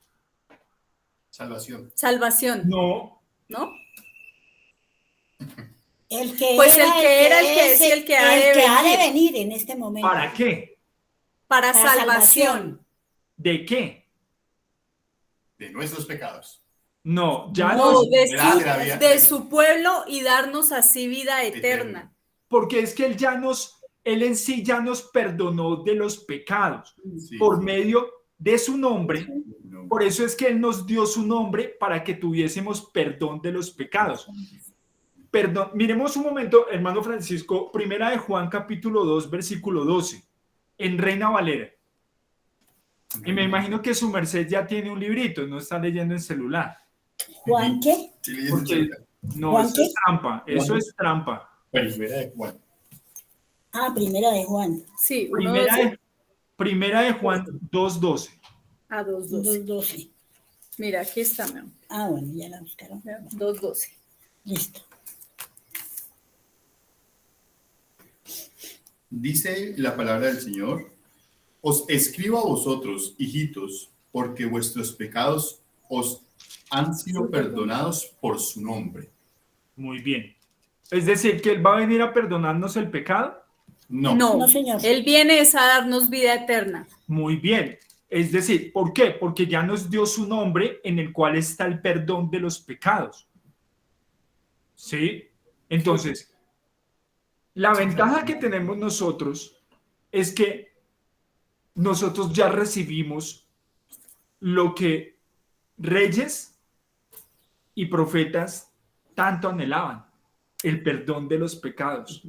Salvación. Salvación. No. ¿No? El que Pues era, el que era, el que es y el que ha de venir en este momento. ¿Para qué? Para salvación. ¿De qué? De nuestros pecados. No, ya No, no. de su pueblo y darnos así vida eterna. Porque es que Él en sí ya nos perdonó de los pecados por medio de su nombre. Por eso es que Él nos dio su nombre para que tuviésemos perdón de los pecados. Perdón, miremos un momento, hermano Francisco, primera de Juan capítulo 2, versículo 12, en Reina Valera. Y me imagino que su merced ya tiene un librito, no está leyendo en celular. ¿Juan qué? Porque, no, ¿Juan eso qué? es trampa, eso es trampa. Primera de Juan. Ah, primera de Juan. Sí, Primera de Juan 2:12. A 2:12. 2:12. Mira, aquí está, mi amor. Ah, bueno, ya la buscaron. 2:12. Listo. Dice la palabra del Señor: os escribo a vosotros, hijitos, porque vuestros pecados os han sido perdonados por su nombre. Muy bien. Es decir, que Él va a venir a perdonarnos el pecado. No, señor. Él viene a darnos vida eterna. Muy bien. Es decir, ¿por qué? Porque ya nos dio su nombre en el cual está el perdón de los pecados. ¿Sí? Entonces, la ventaja que tenemos nosotros es que nosotros ya recibimos lo que reyes y profetas tanto anhelaban, el perdón de los pecados.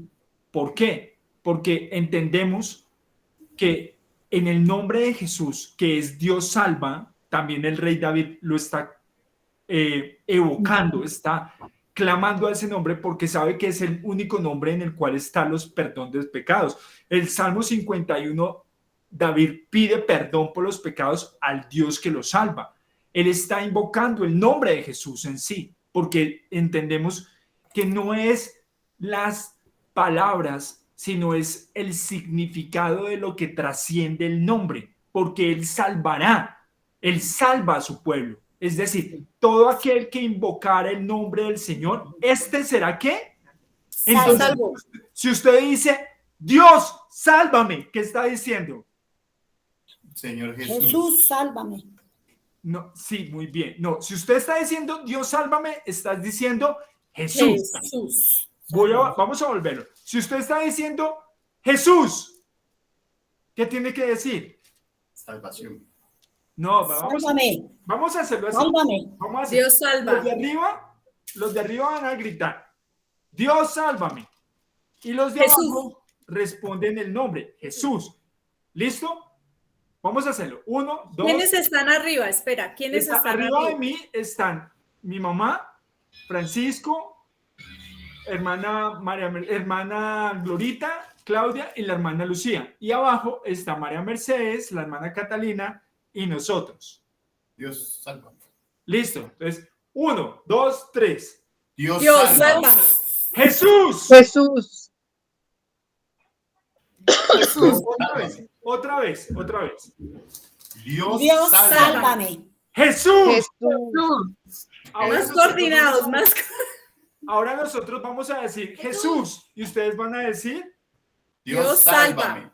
¿Por qué? Porque entendemos que en el nombre de Jesús, que es Dios salva, también el rey David lo está evocando, está clamando a ese nombre porque sabe que es el único nombre en el cual está los perdón de los pecados. El Salmo 51, David pide perdón por los pecados al Dios que lo salva. Él está invocando el nombre de Jesús en sí, porque entendemos que no es las palabras, sino es el significado de lo que trasciende el nombre, porque Él salvará, Él salva a su pueblo. Es decir, todo aquel que invocara el nombre del Señor, ¿este será qué? Entonces, Salvo. si usted dice, Dios, sálvame, ¿qué está diciendo? Señor Jesús. Jesús, sálvame. No, sí, muy bien. No, si usted está diciendo, Dios, sálvame, estás diciendo, Jesús. Jesús. Vamos a volverlo. Si usted está diciendo, Jesús, ¿qué tiene que decir? Salvación. No, Sálvame. vamos a hacerlo así. Sálvame. Vamos a hacer. Dios salva. Los de arriba van a gritar, Dios, sálvame. Y los de Jesús. abajo responden el nombre, Jesús. ¿Listo? Vamos a hacerlo. 1, 2. ¿Quiénes están arriba? Espera, ¿quiénes están Arriba de mí están mi mamá, Francisco, hermana Glorita, Claudia y la hermana Lucía. Y abajo está María Mercedes, la hermana Catalina y nosotros. Dios salva. Listo. Entonces, 1, 2, 3. Dios Sálvame. salva. Jesús. Jesús. Otra vez. Dios salva. Sálvame. Jesús. Ahora Más nosotros coordinados, más. Ahora nosotros vamos a decir Jesús y ustedes van a decir Dios sálvame.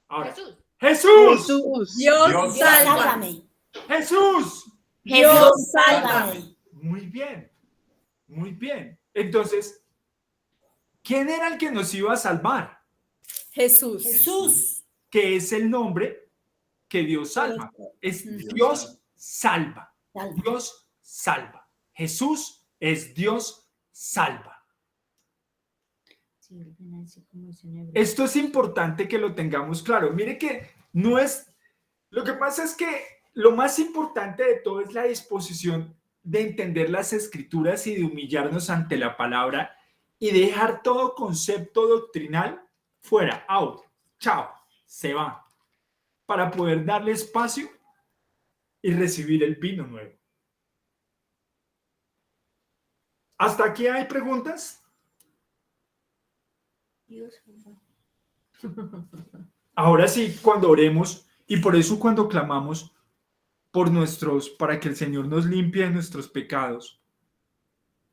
ahora Jesús. Jesús. Jesús. Dios Dios salva. Sálvame. Jesús. Dios salva. Sálvame. Muy bien. Muy bien. Entonces, ¿quién era el que nos iba a salvar? Jesús. Jesús. Que es el nombre que Dios salva. Es Dios salva. Salva. Dios salva. Jesús es Dios salva. Esto es importante que lo tengamos claro. Mire que no es, lo que pasa es que lo más importante de todo es la disposición de entender las escrituras y de humillarnos ante la palabra y dejar todo concepto doctrinal fuera, out, chao, se va, para poder darle espacio y recibir el vino nuevo. ¿Hasta aquí hay preguntas? Ahora sí, cuando oremos, y por eso cuando clamamos para que el Señor nos limpie de nuestros pecados,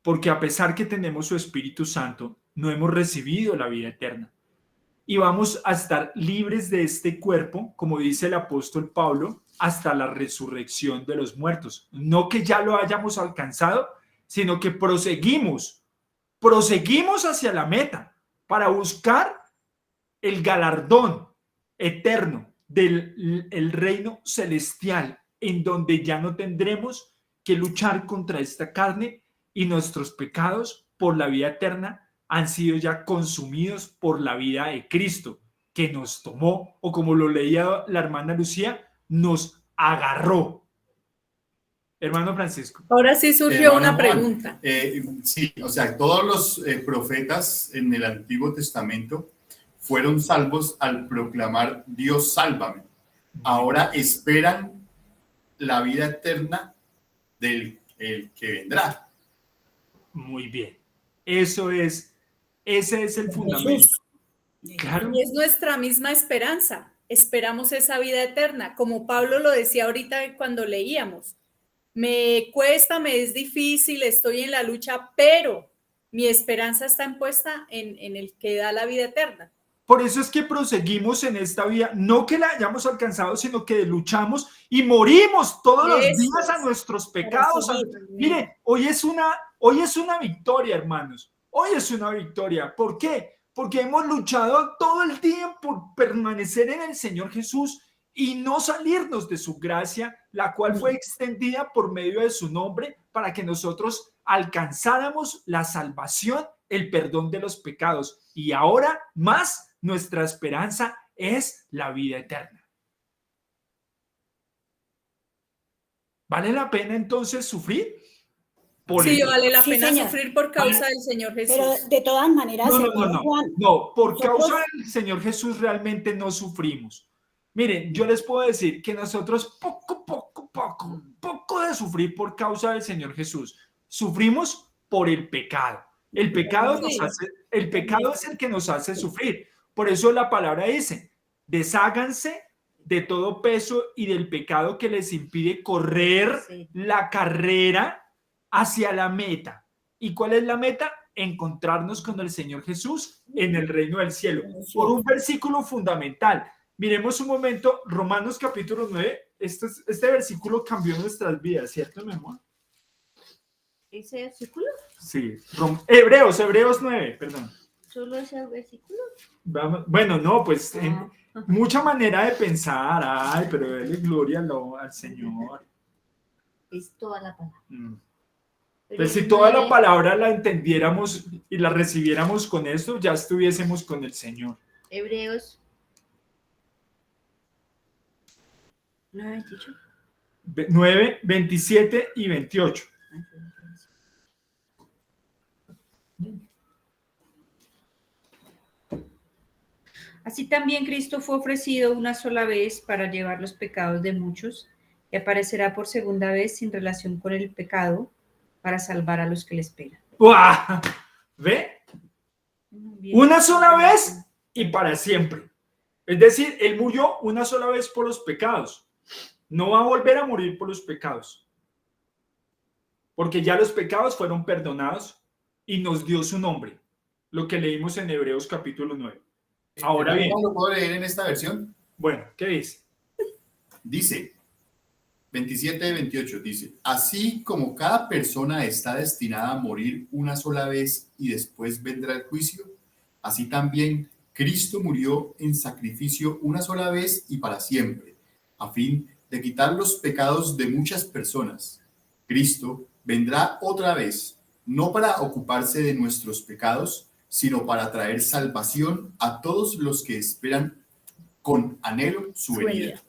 porque a pesar que tenemos su Espíritu Santo, no hemos recibido la vida eterna. Y vamos a estar libres de este cuerpo, como dice el apóstol Pablo, hasta la resurrección de los muertos. No que ya lo hayamos alcanzado, sino que proseguimos hacia la meta para buscar el galardón eterno del reino celestial, en donde ya no tendremos que luchar contra esta carne y nuestros pecados por la vida eterna han sido ya consumidos por la vida de Cristo, que nos tomó, o como lo leía la hermana Lucía, nos agarró. Hermano Francisco. Ahora sí surgió una pregunta. Sí, o sea, todos los profetas en el Antiguo Testamento fueron salvos al proclamar Dios sálvame. Ahora esperan la vida eterna del el que vendrá. Muy bien. Ese es el fundamento. Claro. Y es nuestra misma esperanza. Esperamos esa vida eterna. Como Pablo lo decía ahorita cuando leíamos. Me cuesta, me es difícil, estoy en la lucha, pero mi esperanza está impuesta en el que da la vida eterna. Por eso es que proseguimos en esta vida, no que la hayamos alcanzado, sino que luchamos y morimos todos los días a nuestros pecados. Mire, hoy es una victoria, hermanos. Hoy es una victoria. ¿Por qué? Porque hemos luchado todo el día por permanecer en el Señor Jesús y no salirnos de su gracia, la cual fue extendida por medio de su nombre para que nosotros alcanzáramos la salvación, el perdón de los pecados. Y ahora más nuestra esperanza es la vida eterna. ¿Vale la pena entonces sufrir? Sí, vale la Sí, pena señor. sufrir por causa del Señor Jesús. Pero de todas maneras, No, hermano Juan, no, por nosotros- causa del Señor Jesús realmente no sufrimos. Miren, yo les puedo decir que nosotros poco de sufrir por causa del Señor Jesús. Sufrimos por el pecado. El pecado Sí. el pecado es el que nos hace sufrir. Por eso la palabra dice, desháganse de todo peso y del pecado que les impide correr Sí. la carrera hacia la meta. ¿Y cuál es la meta? Encontrarnos con el Señor Jesús en el reino del cielo. Por un versículo fundamental. Miremos un momento, Romanos capítulo 9. Este versículo cambió nuestras vidas, ¿cierto, mi amor? ¿Ese versículo? Sí. Hebreos 9, perdón. ¿Solo ese versículo? Bueno, no, pues Ah. mucha manera de pensar. Ay, pero dele gloria al Señor. Es toda la palabra. Pero Pues si el toda la 9, palabra la entendiéramos y la recibiéramos con esto, ya estuviésemos con el Señor. Hebreos 9:28. 9, 27 y 28. Así también Cristo fue ofrecido una sola vez para llevar los pecados de muchos y aparecerá por segunda vez sin relación con el pecado para salvar a los que le esperan. ¡Uah! ¿Ve? Una sola vez y para siempre. Es decir, Él murió una sola vez por los pecados. No va a volver a morir por los pecados. Porque ya los pecados fueron perdonados y nos dio su nombre. Lo que leímos en Hebreos capítulo 9. Ahora bien. ¿Lo puedo leer en esta versión? Bueno, ¿qué dice? Dice, 27 y 28, dice, así como cada persona está destinada a morir una sola vez y después vendrá el juicio, así también Cristo murió en sacrificio una sola vez y para siempre, a fin de quitar los pecados de muchas personas. Cristo vendrá otra vez, no para ocuparse de nuestros pecados, sino para traer salvación a todos los que esperan con anhelo su venida.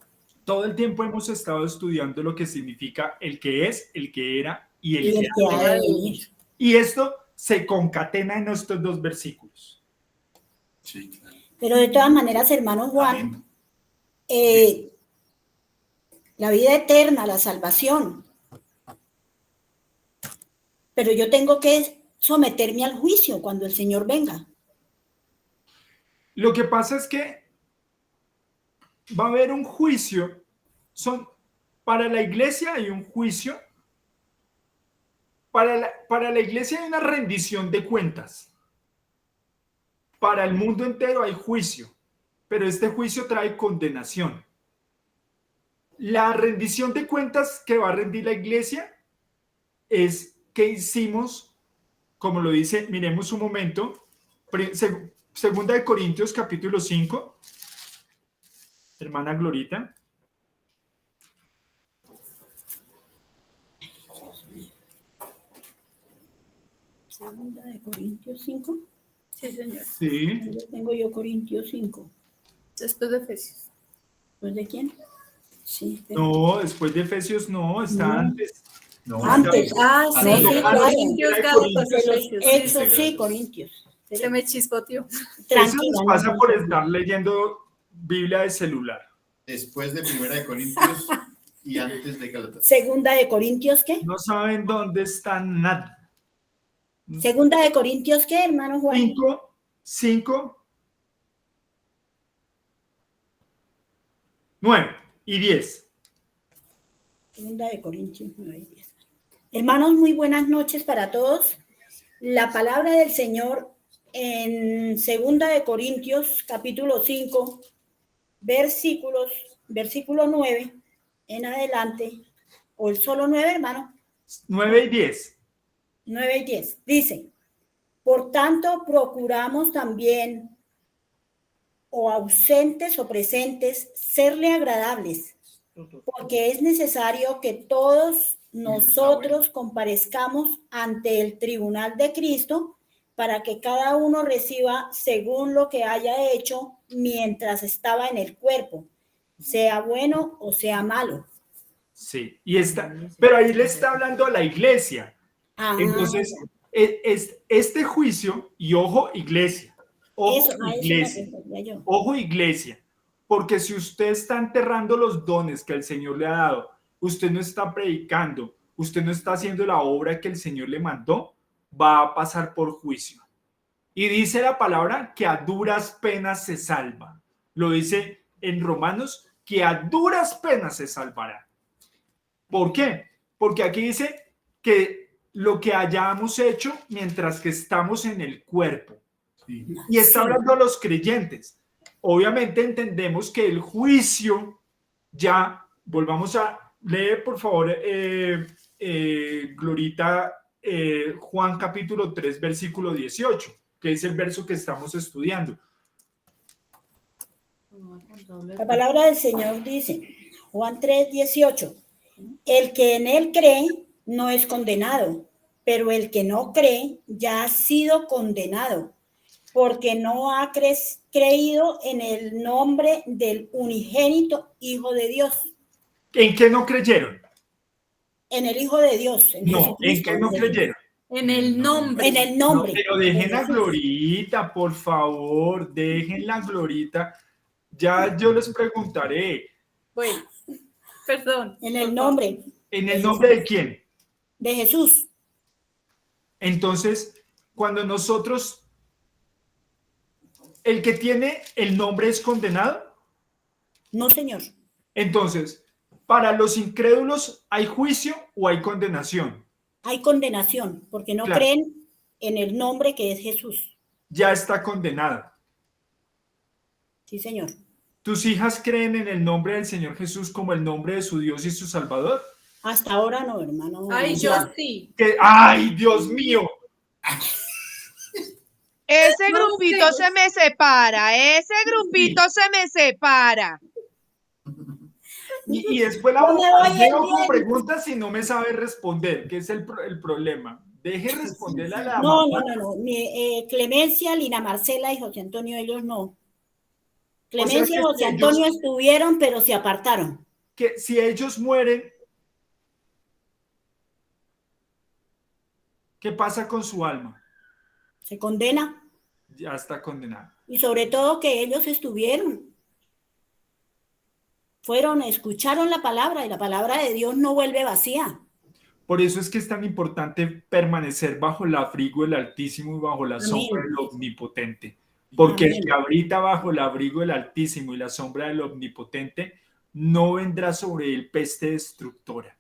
Todo el tiempo hemos estado estudiando lo que significa el que es, el que era y el que ha de venir. Y esto se concatena en estos dos versículos. Sí, claro. Pero de todas maneras, hermano Juan, Amén. la vida eterna, la salvación. Pero yo tengo que someterme al juicio cuando el Señor venga. Lo que pasa es que va a haber un juicio. Para la iglesia hay un juicio. Para la iglesia hay una rendición de cuentas. Para el mundo entero hay juicio, pero este juicio trae condenación. La rendición de cuentas que va a rendir la iglesia es que hicimos, como lo dice, miremos un momento, segunda de Corintios capítulo 5, hermana Glorita. Segunda de Corintios 5. Sí, señor. Sí. Tengo yo Corintios 5. Después de Efesios. ¿Pues de quién? Sí. No, después de Efesios no, está No. antes. No, Antes. Ah, Ah, sí, no, sí, Corintios, claro. Gálatas, Efesios. Eso sí, Corintios. Se me chispoteó. Eso Tranquila. nos pasa no, por estar leyendo Biblia de celular. Después de Primera de Corintios y antes de Gálatas. Segunda de Corintios, ¿qué? No saben dónde está nada. Segunda de Corintios, ¿qué, hermano Juan? 5, 9 y 10. Segunda de Corintios 9 y 10. Hermanos, muy buenas noches para todos. La palabra del Señor en Segunda de Corintios, capítulo 5, versículo 9 en adelante, o el solo 9, hermano. 9 y 10. 9 y 10. Dice, por tanto, procuramos también o ausentes o presentes, serle agradables, porque es necesario que todos nosotros comparezcamos ante el tribunal de Cristo para que cada uno reciba según lo que haya hecho mientras estaba en el cuerpo, sea bueno o sea malo. Sí, pero ahí le está hablando a la iglesia. Ah, Entonces, este juicio, y ojo, iglesia, ojo, iglesia, porque si usted está enterrando los dones que el Señor le ha dado, usted no está predicando, usted no está haciendo la obra que el Señor le mandó, va a pasar por juicio. Y dice la palabra que a duras penas se salva. Lo dice en Romanos, que a duras penas se salvará. ¿Por qué? Porque aquí dice que lo que hayamos hecho mientras que estamos en el cuerpo. Sí. Y está hablando a los creyentes. Obviamente entendemos que el juicio ya, volvamos a leer por favor, Glorita, Juan capítulo 3, versículo 18, que es el verso que estamos estudiando. La palabra del Señor dice, Juan 3, 18, el que en él cree no es condenado, pero el que no cree ya ha sido condenado, porque no ha creído en el nombre del unigénito Hijo de Dios. ¿En qué no creyeron? En el Hijo de Dios. No, ¿en qué no creyeron? En el nombre. En el nombre. No, pero dejen la Glorita, por favor, dejen la Glorita. Ya yo les preguntaré. Bueno, perdón. En el nombre. ¿En el nombre de quién? De Jesús. Entonces, cuando nosotros, el que tiene el nombre es condenado. No, Señor. Entonces, para los incrédulos, ¿hay juicio o hay condenación? Hay condenación, porque no creen en el nombre que es Jesús. Ya está condenada. Sí, Señor. ¿Tus hijas creen en el nombre del Señor Jesús como el nombre de su Dios y su Salvador? Hasta ahora no, hermano. Ay, yo sí. ¡Ay, Dios mío! Ese grupito se me separa, ese grupito se me separa. Y después la bombardeo con preguntas y no me sabe responder, que es el problema. Deje responderle a la No. Clemencia, Lina Marcela y José Antonio, ellos no. Clemencia y José Antonio estuvieron, pero se apartaron. Que si ellos mueren, ¿qué pasa con su alma? Se condena. Ya está condenada. Y sobre todo que ellos estuvieron. Escucharon la palabra y la palabra de Dios no vuelve vacía. Por eso es que es tan importante permanecer bajo el abrigo del Altísimo y bajo la sombra del Omnipotente. Porque el que habita bajo el abrigo del Altísimo y la sombra del Omnipotente no vendrá sobre él peste destructora.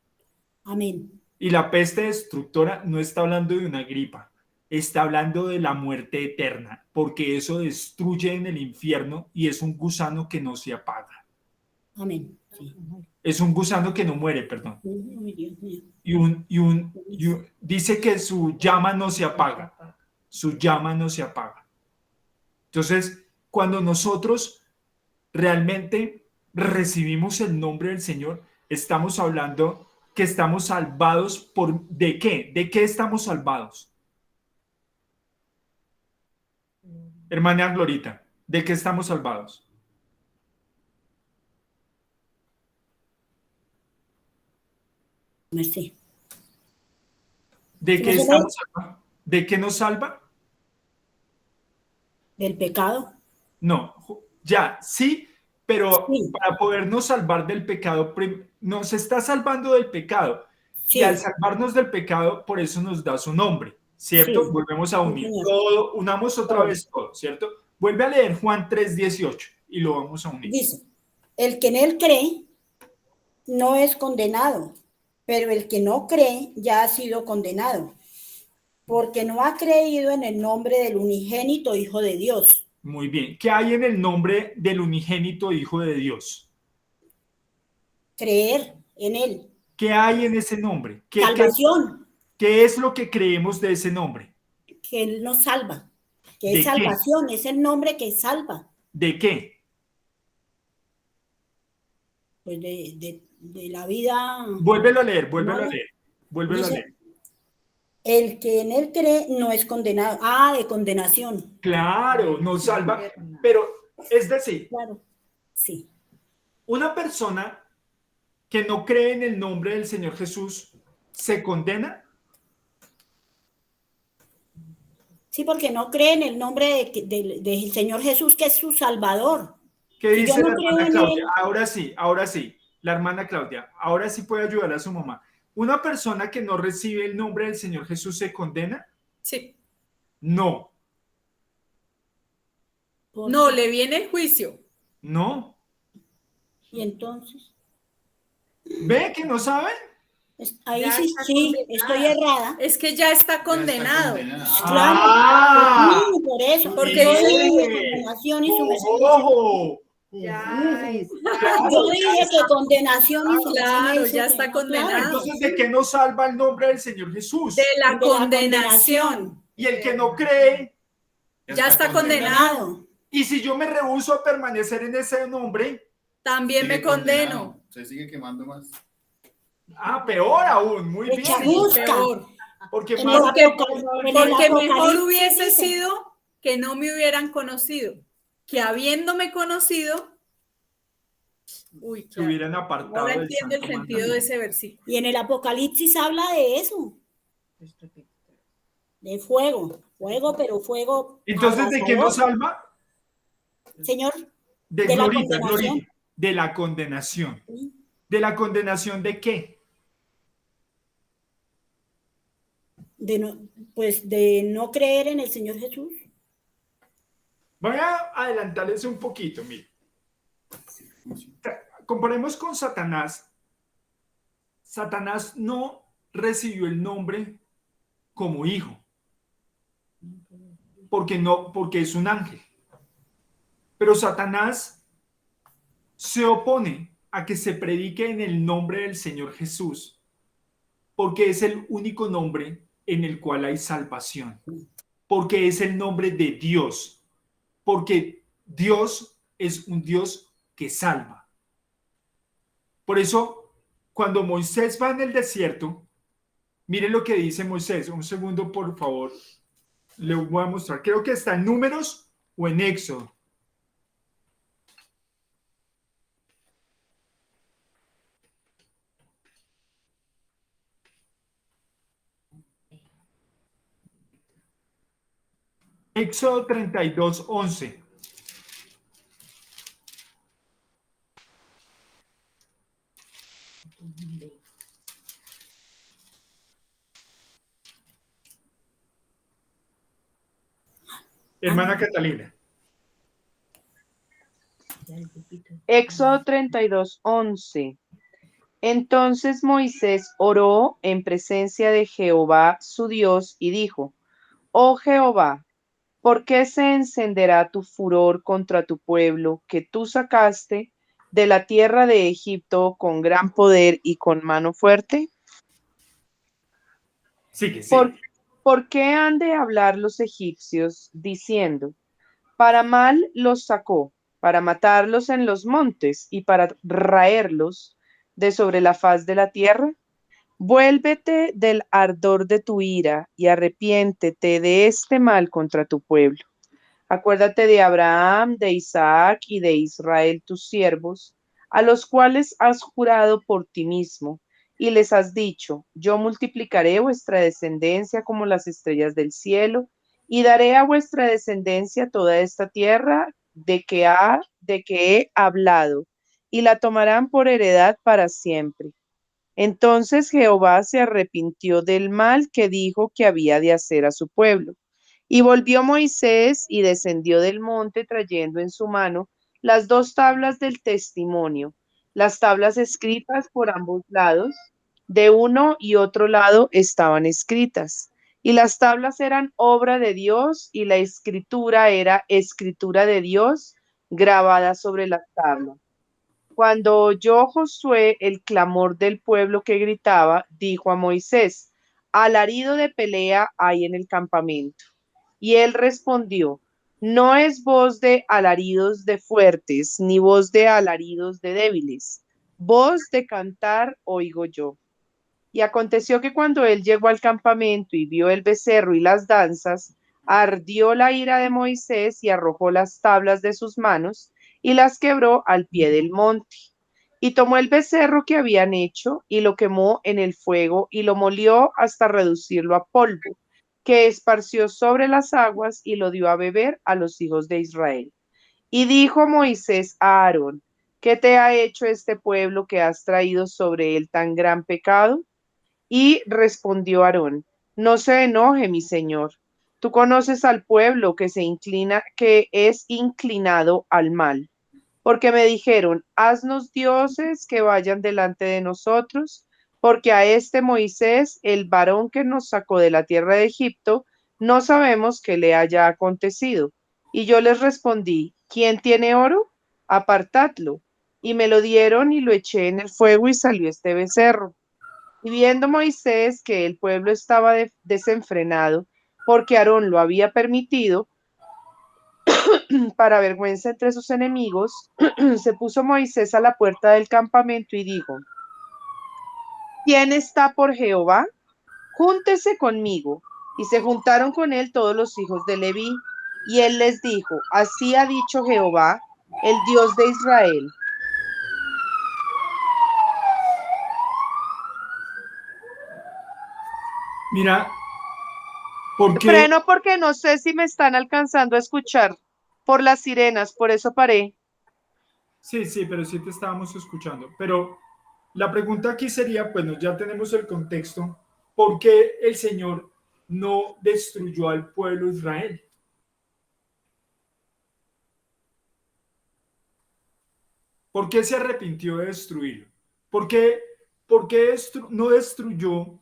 Amén. Y la peste destructora no está hablando de una gripa, está hablando de la muerte eterna, porque eso destruye en el infierno y es un gusano que no se apaga. Amén. Sí. Es un gusano que no muere, perdón. Ay, Dios mío. Y dice que su llama no se apaga. Su llama no se apaga. Entonces, cuando nosotros realmente recibimos el nombre del Señor, estamos hablando que estamos salvados ¿de qué? ¿De qué estamos salvados? Hermana Glorita, ¿de qué estamos salvados? Merci. ¿De qué estamos salvados? ¿De qué nos salva? ¿Del pecado? No, ya, sí, pero sí. Para podernos salvar del pecado, nos está salvando del pecado. Sí. Y al salvarnos del pecado, por eso nos da su nombre, ¿cierto? Sí. Volvemos a unir todo, unamos otra vez todo, ¿cierto? Vuelve a leer Juan 3:18 y lo vamos a unir. Dice, el que en él cree no es condenado, pero el que no cree ya ha sido condenado, porque no ha creído en el nombre del unigénito Hijo de Dios. Muy bien. ¿Qué hay en el nombre del unigénito Hijo de Dios? Creer en él. ¿Qué hay en ese nombre? Salvación. ¿Qué es lo que creemos de ese nombre? Que él nos salva. Que es salvación, es el nombre que salva. ¿De qué? Pues de la vida. Vuélvelo a leer, Hermano, vuélvelo a dice, leer. el que en él cree no es condenado. Ah, de condenación. Claro, nos salva, pero es decir, Claro, sí. una persona que no cree en el nombre del Señor Jesús, ¿se condena? Sí, porque no cree en el nombre del Señor Jesús, que es su Salvador. ¿Qué Si yo dice no la creo hermana en Claudia? él, Ahora sí, la hermana Claudia, ahora sí puede ayudar a su mamá. ¿Una persona que no recibe el nombre del Señor Jesús se condena? Sí. No, No, le viene el juicio. no. y entonces, ¿Ve que no saben? ahí Ya sí, está sí, condenada. estoy errada. Es que ya está condenado. Claro, ¡Ah! por eso, Porque yo dice- dije condenación y su merced dice- ¡Ojo! Ya está. Yo dije que condenación y su merced me Claro, dice ya que está no, condenado. claro, Entonces, ¿de qué nos salva el nombre del Señor Jesús? De la de la condenación. Y el que no cree, Ya está condenado. condenado. y si yo me rehúso a permanecer en ese nombre, También me condeno. Se sigue quemando más. peor aún, muy De bien. chamusca. Peor. Porque En más el Porque mejor Apocalipsis hubiese dice, sido que no me hubieran conocido, que habiéndome conocido, uy, se claro. hubieran apartado Ahora del entiendo el santo sentido de mandamiento. ese versículo. y en el Apocalipsis habla de eso, de fuego, pero fuego Entonces, ¿de qué nos abrasador. salva? Señor, De de la glorita, condenación. glorita. De la condenación. Sí. ¿De la condenación de qué? Pues de no creer en el Señor Jesús. Voy a adelantarles un poquito, mire. Comparemos con Satanás. Satanás no recibió el nombre como hijo. Porque es un ángel. Pero Satanás se opone a que se predique en el nombre del Señor Jesús, porque es el único nombre en el cual hay salvación, porque es el nombre de Dios, porque Dios es un Dios que salva. Por eso, cuando Moisés va en el desierto, mire lo que dice Moisés. Un segundo, por favor. Le voy a mostrar. Creo que está en Números o en Éxodo. Éxodo 32:11. Hermana Catalina. Éxodo 32:11. Entonces Moisés oró en presencia de Jehová su Dios y dijo: Oh Jehová, ¿por qué se encenderá tu furor contra tu pueblo que tú sacaste de la tierra de Egipto con gran poder y con mano fuerte? Sigue. ¿Por qué han de hablar los egipcios diciendo: para mal los sacó, para matarlos en los montes y para raerlos de sobre la faz de la tierra? Vuélvete del ardor de tu ira y arrepiéntete de este mal contra tu pueblo. Acuérdate de Abraham, de Isaac y de Israel tus siervos, a los cuales has jurado por ti mismo, y les has dicho: yo multiplicaré vuestra descendencia como las estrellas del cielo, y daré a vuestra descendencia toda esta tierra de que he hablado, y la tomarán por heredad para siempre. Entonces Jehová se arrepintió del mal que dijo que había de hacer a su pueblo. Y volvió Moisés y descendió del monte trayendo en su mano las 2 tablas del testimonio, las tablas escritas por ambos lados, de uno y otro lado estaban escritas. Y las tablas eran obra de Dios y la escritura era escritura de Dios grabada sobre las tablas. Cuando oyó Josué el clamor del pueblo que gritaba, dijo a Moisés: alarido de pelea hay en el campamento. Y él respondió: No es voz de alaridos de fuertes, ni voz de alaridos de débiles. Voz de cantar oigo yo. Y aconteció que cuando él llegó al campamento y vio el becerro y las danzas, ardió la ira de Moisés y arrojó las tablas de sus manos y las quebró al pie del monte. Y tomó el becerro que habían hecho y lo quemó en el fuego y lo molió hasta reducirlo a polvo, que esparció sobre las aguas y lo dio a beber a los hijos de Israel. Y dijo Moisés a Aarón: ¿qué te ha hecho este pueblo que has traído sobre él tan gran pecado? Y respondió Aarón: no se enoje, mi señor. Tú conoces al pueblo que es inclinado al mal. Porque me dijeron: haznos dioses que vayan delante de nosotros, porque a este Moisés, el varón que nos sacó de la tierra de Egipto, no sabemos qué le haya acontecido. Y yo les respondí: ¿quién tiene oro? Apartadlo. Y me lo dieron y lo eché en el fuego y salió este becerro. Y viendo Moisés que el pueblo estaba desenfrenado, porque Aarón lo había permitido, para vergüenza entre sus enemigos, se puso Moisés a la puerta del campamento y dijo: ¿quién está por Jehová? Júntese conmigo. Y se juntaron con él todos los hijos de Leví. Y él les dijo: así ha dicho Jehová, el Dios de Israel. Mira, ¿por qué? Freno porque no sé si me están alcanzando a escuchar por las sirenas, por eso paré. Sí, sí, pero sí te estábamos escuchando. Pero la pregunta aquí sería, bueno, ya tenemos el contexto, ¿por qué el Señor no destruyó al pueblo de Israel? ¿Por qué se arrepintió de destruirlo? ¿Por qué no destruyó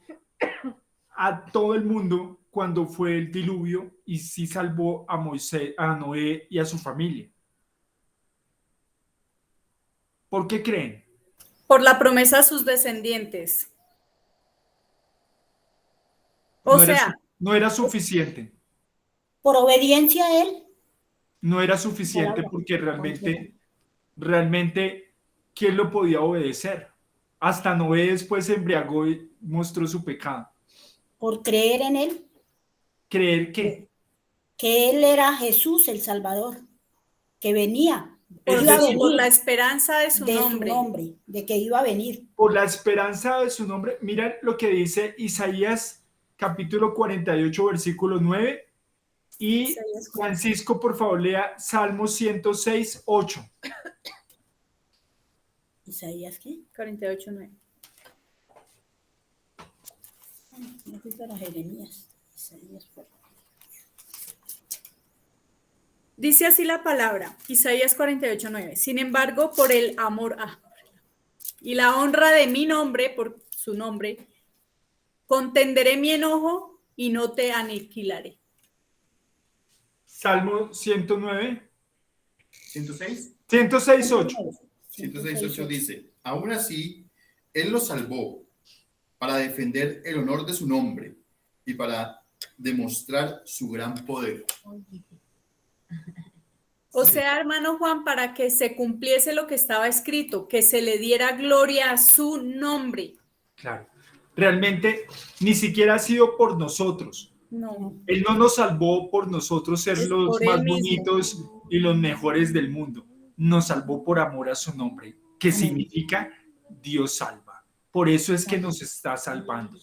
a todo el mundo cuando fue el diluvio y sí salvó a Moisés, a Noé y a su familia? ¿Por qué creen? Por la promesa a sus descendientes. O No era, sea, no era suficiente. Por obediencia a él. No era suficiente porque realmente, ¿quién lo podía obedecer? Hasta Noé después se embriagó y mostró su pecado. Por creer en él, ¿Creer qué? que él era Jesús el Salvador, que venía, que Es iba a decir, por venir la esperanza de su de su nombre. nombre, de que iba a venir. por la esperanza de su nombre. Mira lo que dice Isaías capítulo 48, versículo 9. Y Isaías Francisco, por favor, lea Salmo 106, 8. ¿Isaías qué? 48:9. No fui para Jeremías. Isaías fue. Dice así la palabra, Isaías 48:9. Sin embargo, por el amor y la honra de mi nombre, por su nombre, contenderé mi enojo y no te aniquilaré. Salmo 109. 106. 106, 8. 106:8 dice: aún así, él lo salvó para defender el honor de su nombre y para demostrar su gran poder. O sea, hermano Juan, para que se cumpliese lo que estaba escrito, que se le diera gloria a su nombre. Claro. Realmente ni siquiera ha sido por nosotros. No, Él no nos salvó por nosotros ser es los por más él mismo. bonitos y los mejores del mundo. Nos salvó por amor a su nombre, que significa Dios salva. Por eso es que nos está salvando.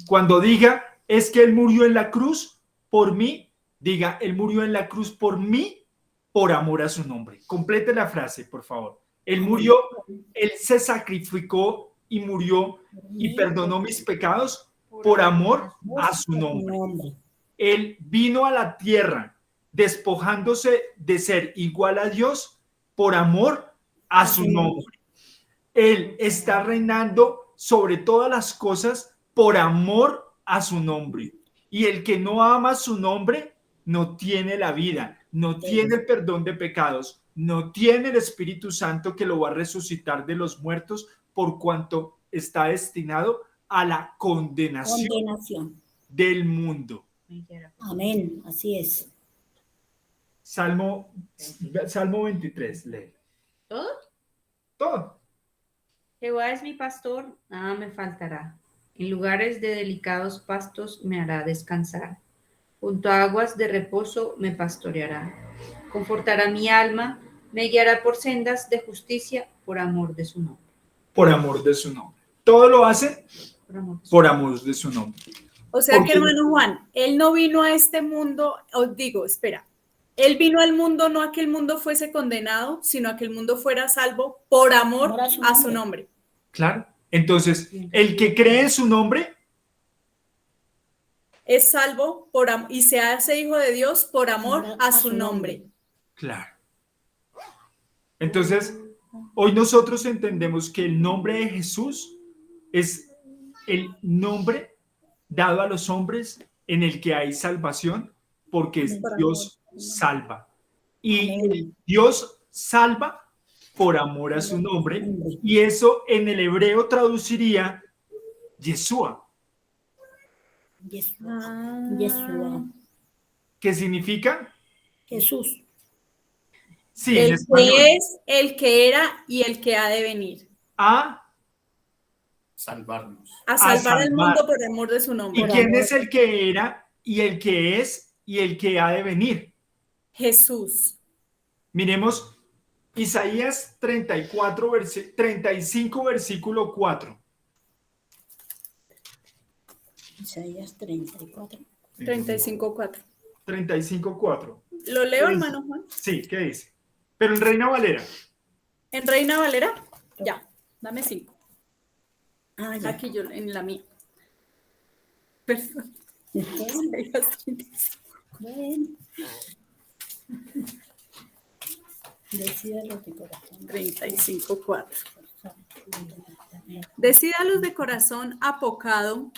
Cuando diga, es que Él murió en la cruz por mí, diga, Él murió en la cruz por mí, por amor a su nombre. Complete la frase, por favor. Él murió, Él se sacrificó y murió y perdonó mis pecados por amor a su nombre. Él vino a la tierra despojándose de ser igual a Dios por amor a su nombre. Él está reinando sobre todas las cosas por amor a su nombre. Y el que no ama su nombre no tiene la vida, no tiene el perdón de pecados, no tiene el Espíritu Santo que lo va a resucitar de los muertos, por cuanto está destinado a la condenación del mundo. Amén, así es. Salmo 23, lee. ¿Todo? Todo. Jehová es mi pastor, nada me faltará. En lugares de delicados pastos me hará descansar. Junto a aguas de reposo me pastoreará. Confortará mi alma, me guiará por sendas de justicia por amor de su nombre. Por amor de su nombre. Todo lo hace Por amor de su por amor de su nombre. O sea Porque- que, hermano Juan, él no vino a este mundo, os digo, espera, él vino al mundo no a que el mundo fuese condenado, sino a que el mundo fuera salvo por amor Amor a su nombre. Claro. Entonces, el que cree en su nombre, Es salvo y se hace hijo de Dios por amor a su nombre. claro. Entonces, hoy nosotros entendemos que el nombre de Jesús es el nombre dado a los hombres en el que hay salvación, porque es Dios salva. Y Amén. Dios salva por amor a su nombre, y eso en el hebreo traduciría Yeshua, Yeshua. que significa, Jesús. sí, en El español, que es, el que era y el que ha de venir. a Salvarnos. A salvar al salvar. mundo por amor de su ¿Y nombre. quién es el que era y el que es y el que ha de venir? Jesús. Miremos Isaías 35, versículo 4. Isaías 34. 35:4. 35:4. ¿Lo leo, hermano Juan? Sí, ¿qué dice? Pero en Reina Valera. ¿En Reina Valera? Ya, dame 5. Ah, ya. Aquí yo, en la mía. Perdón. Isaías 35. Bueno. Decídalos de corazón. 35:4. Decídalos de corazón apocado,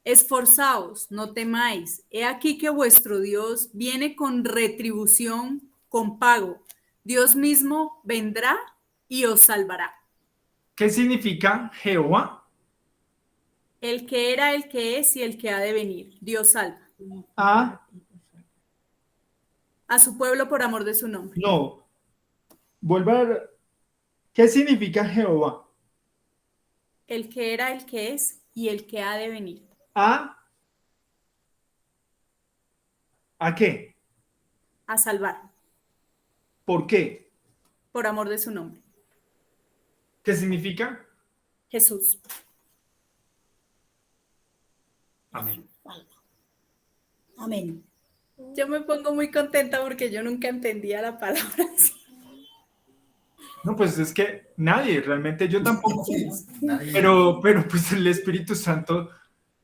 esforzaos, no temáis. He aquí que vuestro Dios viene con retribución, con pago. Dios mismo vendrá y os salvará. ¿Qué significa Jehová? El que era, el que es y el que ha de venir. Dios salva A, a su pueblo por amor de su nombre. no. Vuelva a ver. ¿Qué significa Jehová? El que era, el que es y el que ha de venir. ¿A qué? A salvar ¿Por qué? por amor de su nombre. ¿Qué significa? Jesús. Amén. Amén. Yo me pongo muy contenta porque yo nunca entendía la palabra así. No, pues es que nadie, realmente yo tampoco. Nadie- Pero pues el Espíritu Santo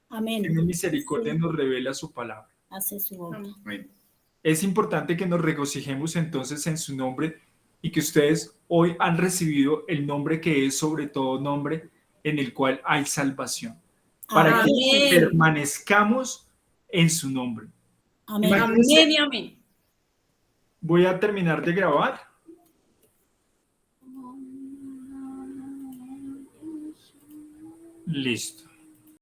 Amén. tiene misericordia y nos revela su palabra. Hace su obra. Amén. Es importante que nos regocijemos entonces en su nombre y que ustedes hoy han recibido el nombre que es sobre todo nombre en el cual hay salvación. Para que Amén. permanezcamos en su nombre. Amén. Imagínense- Amén y amén. Voy a terminar de grabar. Listo.